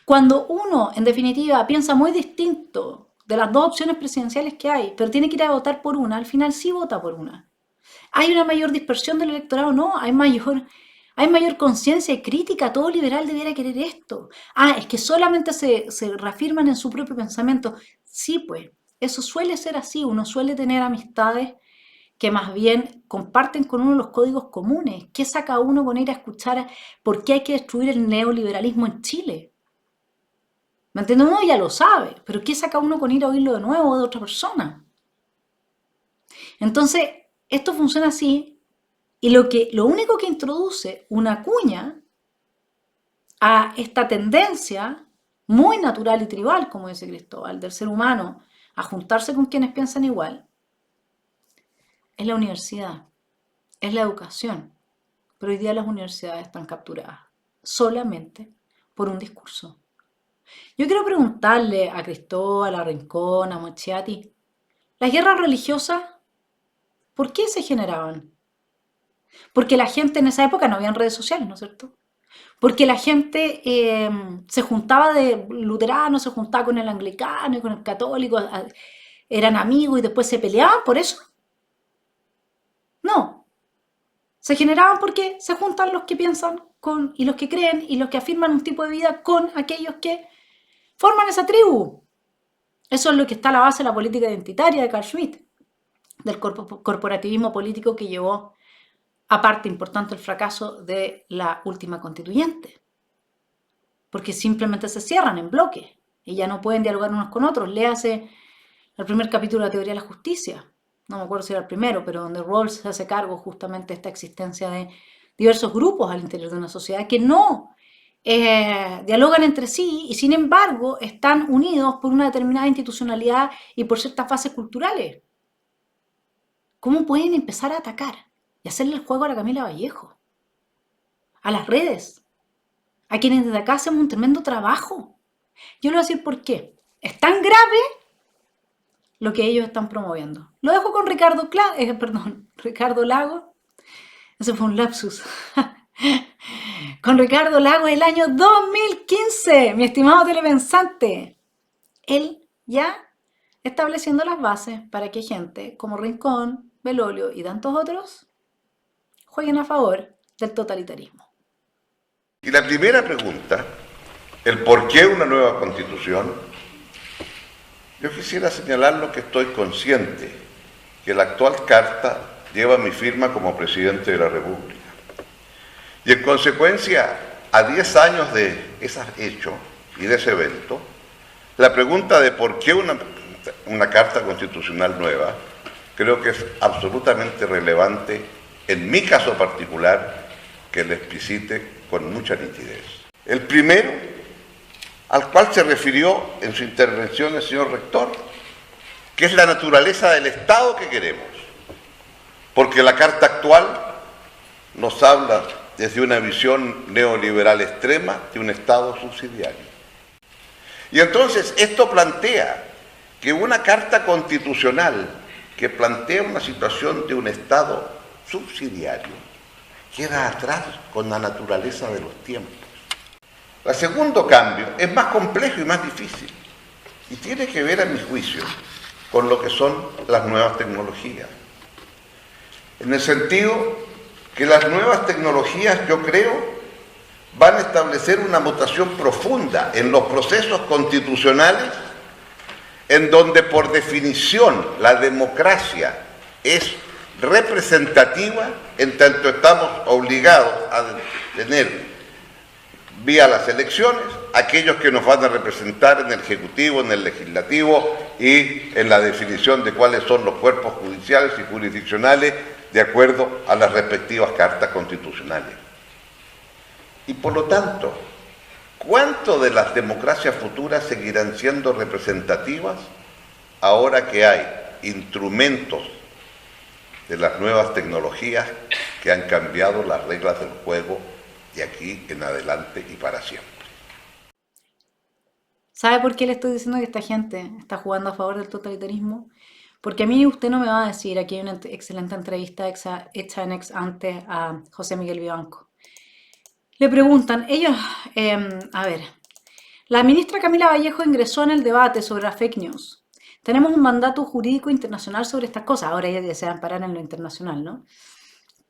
Cuando uno, en definitiva, piensa muy distinto de las dos opciones presidenciales que hay, pero tiene que ir a votar por una, al final sí vota por una. ¿Hay una mayor dispersión del electorado? No, hay mayor conciencia y crítica. Todo liberal debiera querer esto. Es que solamente se reafirman en su propio pensamiento. Sí, pues, eso suele ser así. Uno suele tener amistades que más bien comparten con uno los códigos comunes. ¿Qué saca uno con ir a escuchar por qué hay que destruir el neoliberalismo en Chile? ¿Me entiendes? Uno ya lo sabe, pero ¿qué saca uno con ir a oírlo de nuevo de otra persona? Entonces, esto funciona así, y lo único que introduce una cuña a esta tendencia muy natural y tribal, como dice Cristóbal, del ser humano a juntarse con quienes piensan igual, es la universidad, es la educación. Pero hoy día las universidades están capturadas solamente por un discurso. Yo quiero preguntarle a Cristóbal, a Rincón, a Mochiati, ¿las guerras religiosas por qué se generaban? Porque la gente en esa época no había redes sociales, ¿no es cierto? Porque la gente se juntaba de luterano, se juntaba con el anglicano y con el católico, eran amigos y después se peleaban por eso. No. Se generaban porque se juntan los que piensan y los que creen y los que afirman un tipo de vida con aquellos que forman esa tribu. Eso es lo que está a la base de la política identitaria de Carl Schmitt, del corporativismo político que llevó a parte importante el fracaso de la última constituyente. Porque simplemente se cierran en bloque y ya no pueden dialogar unos con otros. Léase el primer capítulo de la teoría de la justicia. No me acuerdo si era el primero, pero donde Rawls se hace cargo justamente de esta existencia de diversos grupos al interior de una sociedad que no dialogan entre sí y sin embargo están unidos por una determinada institucionalidad y por ciertas bases culturales. ¿Cómo pueden empezar a atacar y hacerle el juego a la Camila Vallejo? A las redes. A quienes desde acá hacemos un tremendo trabajo. Yo le voy a decir por qué. Es tan grave lo que ellos están promoviendo. Lo dejo con Ricardo Lagos. Ese fue un lapsus. Con Ricardo Lagos el año 2015, mi estimado telepensante. Él ya estableciendo las bases para que gente como Rincón, Belolio y tantos otros jueguen a favor del totalitarismo. Y la primera pregunta, el por qué una nueva constitución, yo quisiera señalar que estoy consciente que la actual carta lleva mi firma como presidente de la República. Y en consecuencia, a 10 años de ese hecho y de ese evento, la pregunta de por qué una carta constitucional nueva, creo que es absolutamente relevante, en mi caso particular, que le explicite con mucha nitidez. El primero, al cual se refirió en su intervención el señor rector, que es la naturaleza del Estado que queremos. Porque la Carta actual nos habla desde una visión neoliberal extrema de un Estado subsidiario. Y entonces esto plantea que una Carta constitucional que plantea una situación de un Estado subsidiario queda atrás con la naturaleza de los tiempos. El segundo cambio es más complejo y más difícil y tiene que ver, a mi juicio, con lo que son las nuevas tecnologías. En el sentido que las nuevas tecnologías, yo creo, van a establecer una mutación profunda en los procesos constitucionales, en donde por definición la democracia es representativa, en tanto estamos obligados a tener vía las elecciones aquellos que nos van a representar en el Ejecutivo, en el Legislativo y en la definición de cuáles son los cuerpos judiciales y jurisdiccionales de acuerdo a las respectivas cartas constitucionales. Y por lo tanto, ¿cuánto de las democracias futuras seguirán siendo representativas ahora que hay instrumentos de las nuevas tecnologías que han cambiado las reglas del juego de aquí en adelante y para siempre? ¿Sabe por qué le estoy diciendo que esta gente está jugando a favor del totalitarismo? Porque a mí usted no me va a decir, aquí hay una excelente entrevista hecha en ex ante a José Miguel Vivanco. Le preguntan, ellos, a ver, la ministra Camila Vallejo ingresó en el debate sobre las fake news. Tenemos un mandato jurídico internacional sobre estas cosas, ahora ella desea amparar en lo internacional, ¿no?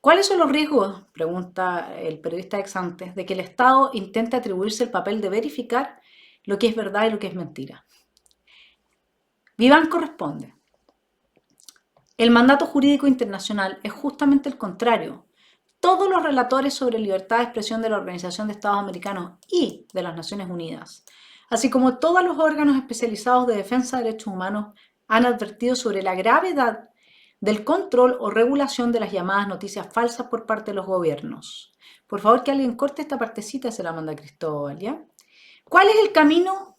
¿Cuáles son los riesgos, pregunta el periodista ex ante, de que el Estado intente atribuirse el papel de verificar lo que es verdad y lo que es mentira? Vivanco responde, el mandato jurídico internacional es justamente el contrario. Todos los relatores sobre libertad de expresión de la Organización de Estados Americanos y de las Naciones Unidas, así como todos los órganos especializados de defensa de derechos humanos, han advertido sobre la gravedad del control o regulación de las llamadas noticias falsas por parte de los gobiernos. Por favor, que alguien corte esta partecita, se la manda Cristóbal, ¿ya? ¿Cuál es el camino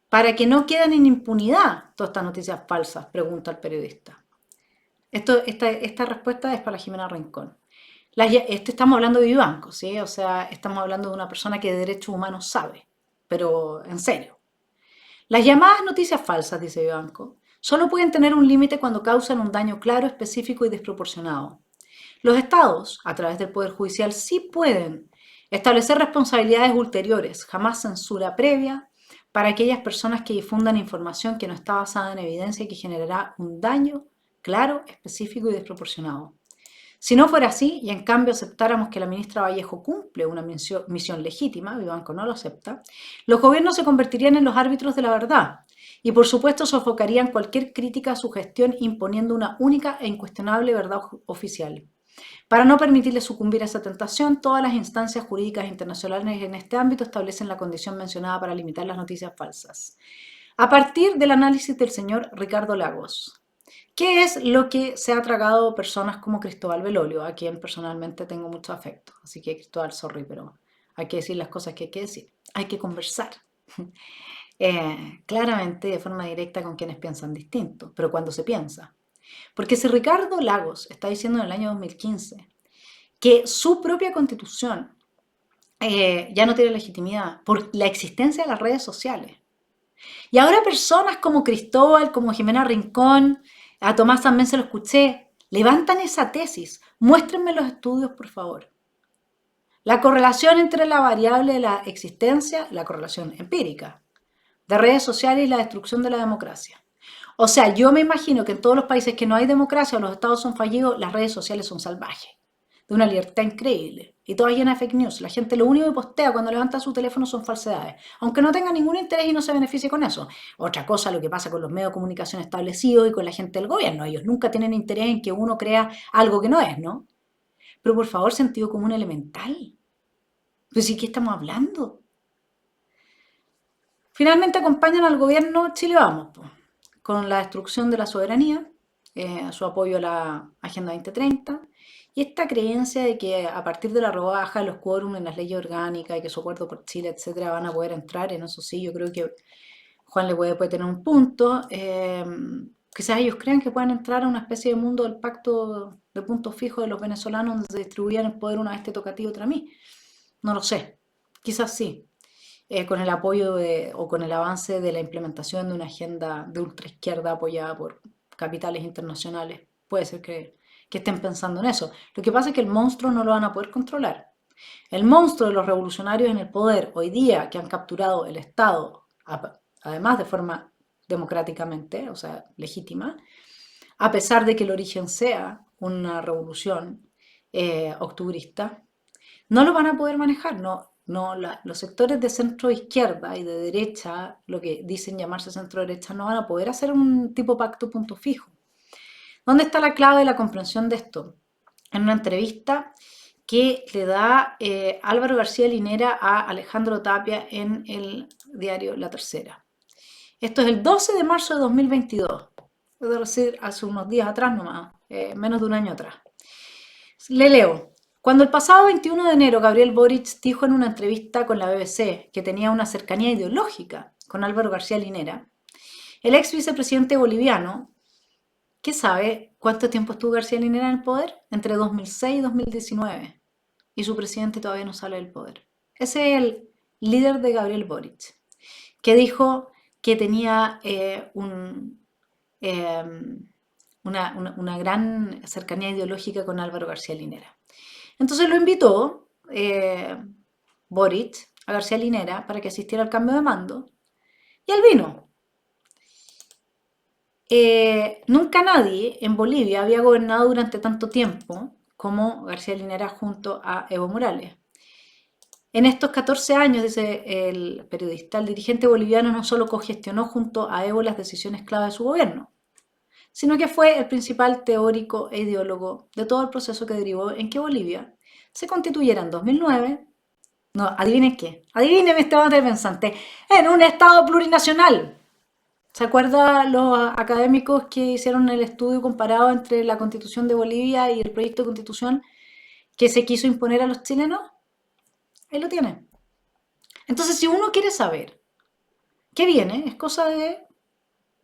para que no queden en impunidad todas estas noticias falsas? Pregunta el periodista. Esta respuesta es para Jimena Rincón. Estamos hablando de Vivanco, ¿sí? O sea, estamos hablando de una persona que de derechos humanos sabe, pero en serio. Las llamadas noticias falsas, dice Vivanco, solo pueden tener un límite cuando causan un daño claro, específico y desproporcionado. Los estados, a través del Poder Judicial, sí pueden establecer responsabilidades ulteriores, jamás censura previa, para aquellas personas que difundan información que no está basada en evidencia y que generará un daño claro, específico y desproporcionado. Si no fuera así, y en cambio aceptáramos que la ministra Vallejo cumple una misión legítima, Vivanco no lo acepta, los gobiernos se convertirían en los árbitros de la verdad y por supuesto sofocarían cualquier crítica a su gestión imponiendo una única e incuestionable verdad oficial. Para no permitirle sucumbir a esa tentación, todas las instancias jurídicas internacionales en este ámbito establecen la condición mencionada para limitar las noticias falsas. A partir del análisis del señor Ricardo Lagos, ¿qué es lo que se ha tragado personas como Cristóbal Belolio, a quien personalmente tengo mucho afecto? Así que Cristóbal, sorry, pero hay que decir las cosas que hay que decir. Hay que conversar. Claramente, de forma directa con quienes piensan distinto, pero cuando se piensa. Porque si Ricardo Lagos está diciendo en el año 2015 que su propia constitución ya no tiene legitimidad por la existencia de las redes sociales, y ahora personas como Cristóbal, como Jimena Rincón, a Tomás también se lo escuché, levantan esa tesis. Muéstrenme los estudios, por favor. La correlación entre la variable de la existencia, la correlación empírica, de redes sociales y la destrucción de la democracia. O sea, yo me imagino que en todos los países que no hay democracia o los estados son fallidos, las redes sociales son salvajes, de una libertad increíble. Y todas llenas de fake news. La gente lo único que postea cuando levanta su teléfono son falsedades, aunque no tenga ningún interés y no se beneficie con eso. Otra cosa lo que pasa con los medios de comunicación establecidos y con la gente del gobierno. Ellos nunca tienen interés en que uno crea algo que no es, ¿no? Pero por favor, sentido común elemental. Pues sí, ¿qué estamos hablando? Finalmente acompañan al gobierno Chile Vamos, pues, con la destrucción de la soberanía, su apoyo a la Agenda 2030, y esta creencia de que a partir de la rebaja de los quórum en las leyes orgánicas y que su acuerdo por Chile, etcétera, van a poder entrar. En eso sí, yo creo que Juan le puede tener un punto. Quizás ellos crean que pueden entrar a una especie de mundo del pacto de puntos fijos de los venezolanos donde se distribuían el poder una vez te toca a ti, otra a mí. No lo sé. Quizás sí. Con el apoyo o con el avance de la implementación de una agenda de ultraizquierda apoyada por capitales internacionales. Puede ser que estén pensando en eso. Lo que pasa es que el monstruo no lo van a poder controlar. El monstruo de los revolucionarios en el poder hoy día que han capturado el Estado, además de forma democráticamente, o sea, legítima, a pesar de que el origen sea una revolución octubrista, no lo van a poder manejar. Los sectores de centro izquierda y de derecha, lo que dicen llamarse centro derecha, no van a poder hacer un tipo pacto punto fijo. ¿Dónde está la clave de la comprensión de esto? En una entrevista que le da Álvaro García Linera a Alejandro Tapia en el diario La Tercera. Esto es el 12 de marzo de 2022, es decir, hace unos días atrás nomás, menos de un año atrás. Le leo. Cuando el pasado 21 de enero Gabriel Boric dijo en una entrevista con la BBC que tenía una cercanía ideológica con Álvaro García Linera, el ex vicepresidente boliviano, ¿qué sabe cuánto tiempo estuvo García Linera en el poder? Entre 2006 y 2019. Y su presidente todavía no sale del poder. Ese es el líder de Gabriel Boric, que dijo que tenía una gran cercanía ideológica con Álvaro García Linera. Entonces lo invitó Boric a García Linera para que asistiera al cambio de mando y él vino. Nunca nadie en Bolivia había gobernado durante tanto tiempo como García Linera junto a Evo Morales. En estos 14 años, dice el periodista, el dirigente boliviano no solo cogestionó junto a Evo las decisiones clave de su gobierno, sino que fue el principal teórico e ideólogo de todo el proceso que derivó en que Bolivia se constituyera en 2009, no, adivinen qué, adivinen este debate pensante, en un estado plurinacional. ¿Se acuerdan los académicos que hicieron el estudio comparado entre la Constitución de Bolivia y el proyecto de Constitución que se quiso imponer a los chilenos? Ahí lo tienen. Entonces, si uno quiere saber qué viene, es cosa de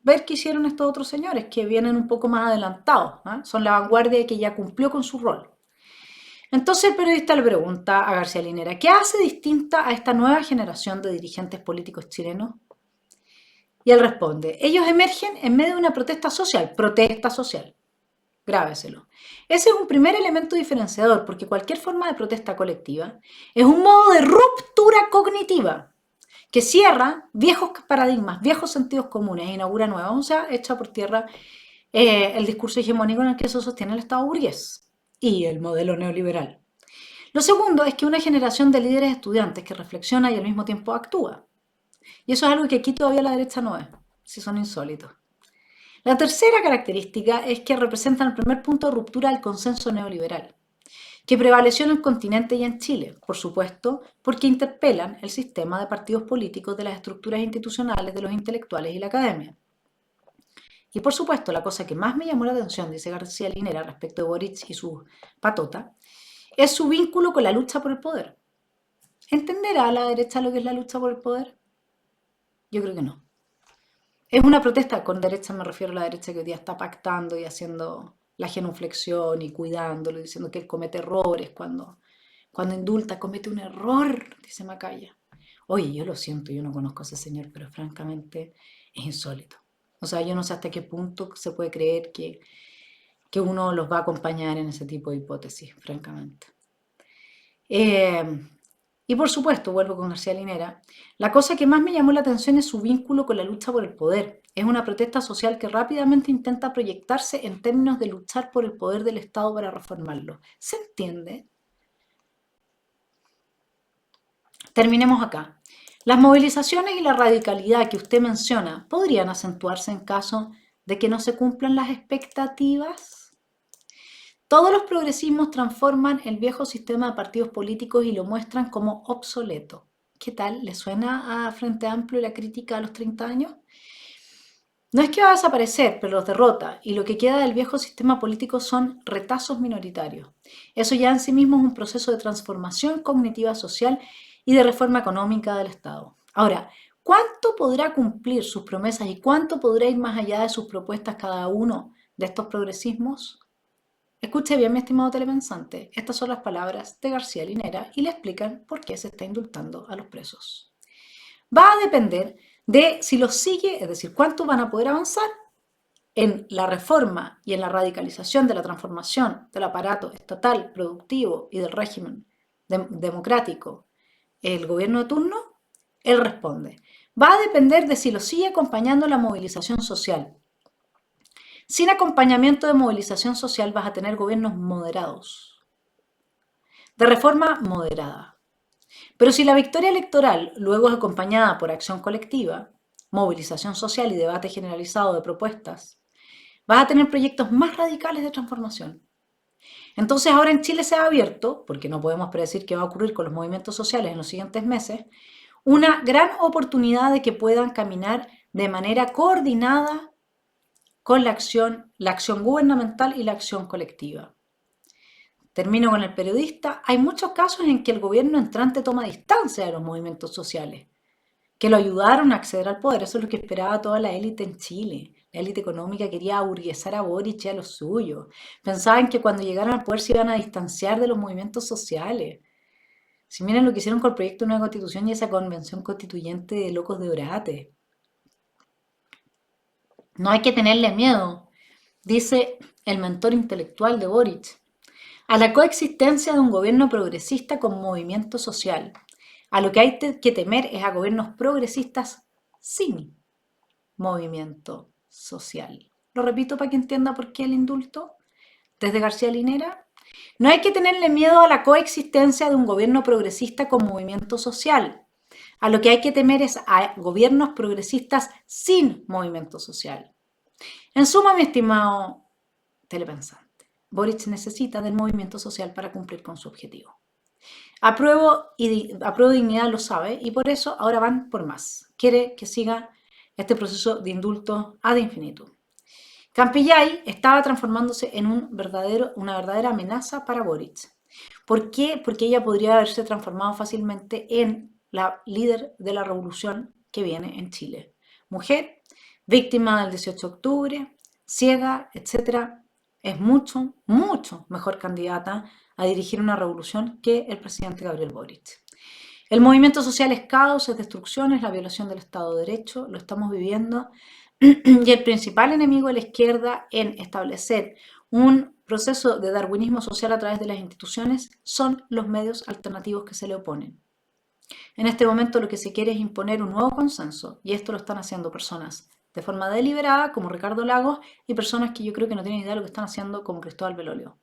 ver qué hicieron estos otros señores, que vienen un poco más adelantados, ¿eh? Son la vanguardia que ya cumplió con su rol. Entonces el periodista le pregunta a García Linera, ¿qué hace distinta a esta nueva generación de dirigentes políticos chilenos? Y él responde, ellos emergen en medio de una protesta social, grábeselo. Ese es un primer elemento diferenciador, porque cualquier forma de protesta colectiva es un modo de ruptura cognitiva que cierra viejos paradigmas, viejos sentidos comunes e inaugura nuevos, o sea, echa por tierra el discurso hegemónico en el que se sostiene el Estado burgués y el modelo neoliberal. Lo segundo es que una generación de líderes estudiantes que reflexiona y al mismo tiempo actúa. Y eso es algo que aquí todavía la derecha no es, si son insólitos. La tercera característica es que representan el primer punto de ruptura del consenso neoliberal, que prevaleció en el continente y en Chile, por supuesto, porque interpelan el sistema de partidos políticos de las estructuras institucionales de los intelectuales y la academia. Y por supuesto, la cosa que más me llamó la atención, dice García Linera, respecto de Boric y su patota, es su vínculo con la lucha por el poder. ¿Entenderá a la derecha lo que es la lucha por el poder? Yo creo que no. Es una protesta, con derecha me refiero a la derecha que hoy día está pactando y haciendo la genuflexión y cuidándolo, diciendo que él comete errores cuando indulta, comete un error, dice Macaya. Oye, yo lo siento, yo no conozco a ese señor, pero francamente es insólito. O sea, yo no sé hasta qué punto se puede creer que uno los va a acompañar en ese tipo de hipótesis, francamente. Y por supuesto, vuelvo con García Linera, la cosa que más me llamó la atención es su vínculo con la lucha por el poder. Es una protesta social que rápidamente intenta proyectarse en términos de luchar por el poder del Estado para reformarlo. ¿Se entiende? Terminemos acá. Las movilizaciones y la radicalidad que usted menciona podrían acentuarse en caso de que no se cumplan las expectativas. Todos los progresismos transforman el viejo sistema de partidos políticos y lo muestran como obsoleto. ¿Qué tal? ¿Le suena a Frente Amplio la crítica a los 30 años? No es que va a desaparecer, pero los derrota, y lo que queda del viejo sistema político son retazos minoritarios. Eso ya en sí mismo es un proceso de transformación cognitiva social y de reforma económica del Estado. Ahora, ¿cuánto podrá cumplir sus promesas y cuánto podrá ir más allá de sus propuestas cada uno de estos progresismos? Escuche bien, mi estimado telepensante, estas son las palabras de García Linera y le explican por qué se está indultando a los presos. Va a depender de si los sigue, es decir, cuánto van a poder avanzar en la reforma y en la radicalización de la transformación del aparato estatal, productivo y del régimen democrático, el gobierno de turno. Él responde, va a depender de si lo sigue acompañando la movilización social. Sin acompañamiento de movilización social vas a tener gobiernos moderados, de reforma moderada. Pero si la victoria electoral luego es acompañada por acción colectiva, movilización social y debate generalizado de propuestas, vas a tener proyectos más radicales de transformación. Entonces ahora en Chile se ha abierto, porque no podemos predecir qué va a ocurrir con los movimientos sociales en los siguientes meses, una gran oportunidad de que puedan caminar de manera coordinada con la acción gubernamental y la acción colectiva. Termino con el periodista. Hay muchos casos en que el gobierno entrante toma distancia de los movimientos sociales, que lo ayudaron a acceder al poder. Eso es lo que esperaba toda la élite en Chile. La élite económica quería aburguesar a Boric y a los suyos. Pensaban que cuando llegaran al poder se iban a distanciar de los movimientos sociales. Si miren lo que hicieron con el proyecto de nueva constitución y esa convención constituyente de locos de orate. No hay que tenerle miedo, dice el mentor intelectual de Boric, a la coexistencia de un gobierno progresista con movimiento social. A lo que hay que temer es a gobiernos progresistas sin movimiento social. Lo repito para que entienda por qué el indulto. Desde García Linera, no hay que tenerle miedo a la coexistencia de un gobierno progresista con movimiento social. A lo que hay que temer es a gobiernos progresistas sin movimiento social. En suma, mi estimado telepensante, Boric necesita del movimiento social para cumplir con su objetivo. Apruebo Dignidad lo sabe y por eso ahora van por más. Quiere que siga este proceso de indulto ad infinitum. Campillay estaba transformándose en una verdadera amenaza para Boric. ¿Por qué? Porque ella podría haberse transformado fácilmente en la líder de la revolución que viene en Chile. Mujer, víctima del 18 de octubre, ciega, etc. Es mucho, mucho mejor candidata a dirigir una revolución que el presidente Gabriel Boric. El movimiento social es caos, es destrucción, es la violación del Estado de Derecho, lo estamos viviendo. Y el principal enemigo de la izquierda en establecer un proceso de darwinismo social a través de las instituciones son los medios alternativos que se le oponen. En este momento lo que se quiere es imponer un nuevo consenso y esto lo están haciendo personas de forma deliberada como Ricardo Lagos y personas que yo creo que no tienen idea de lo que están haciendo como Cristóbal Belolio,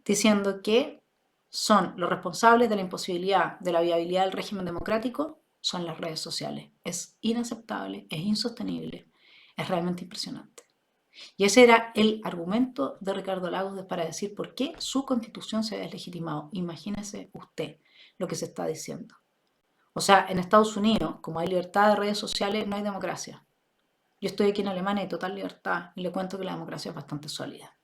diciendo que son los responsables de la imposibilidad de la viabilidad del régimen democrático son las redes sociales. Es inaceptable, es insostenible, es realmente impresionante. Y ese era el argumento de Ricardo Lagos para decir por qué su constitución se ha deslegitimado. Imagínese usted lo que se está diciendo. O sea, en Estados Unidos, como hay libertad de redes sociales, no hay democracia. Yo estoy aquí en Alemania y hay total libertad y le cuento que la democracia es bastante sólida.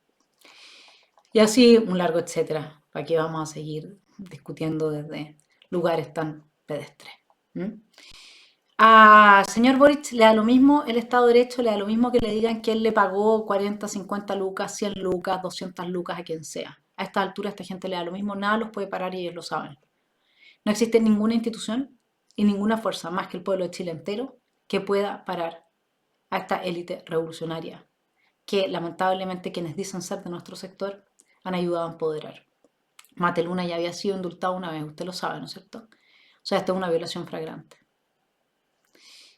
Y así un largo etcétera, para que vamos a seguir discutiendo desde lugares tan pedestres. A señor Boric le da lo mismo el Estado de Derecho, le da lo mismo que le digan que él le pagó 40, 50 lucas, 100 lucas, 200 lucas a quien sea. A esta altura esta gente le da lo mismo, nada los puede parar y ellos lo saben. No existe ninguna institución y ninguna fuerza más que el pueblo de Chile entero que pueda parar a esta élite revolucionaria que lamentablemente quienes dicen ser de nuestro sector han ayudado a empoderar. Mateluna ya había sido indultado una vez, usted lo sabe, ¿no es cierto? O sea, esta es una violación flagrante.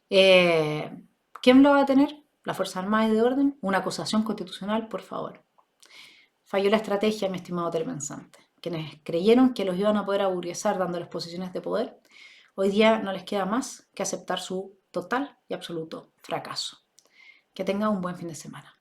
¿Quién lo va a tener? ¿La Fuerza Armada y de Orden? ¿Una acusación constitucional? Por favor. Falló la estrategia, mi estimado telepensante. Quienes creyeron que los iban a poder aburguesar dándoles posiciones de poder, hoy día no les queda más que aceptar su total y absoluto fracaso. Que tengan un buen fin de semana.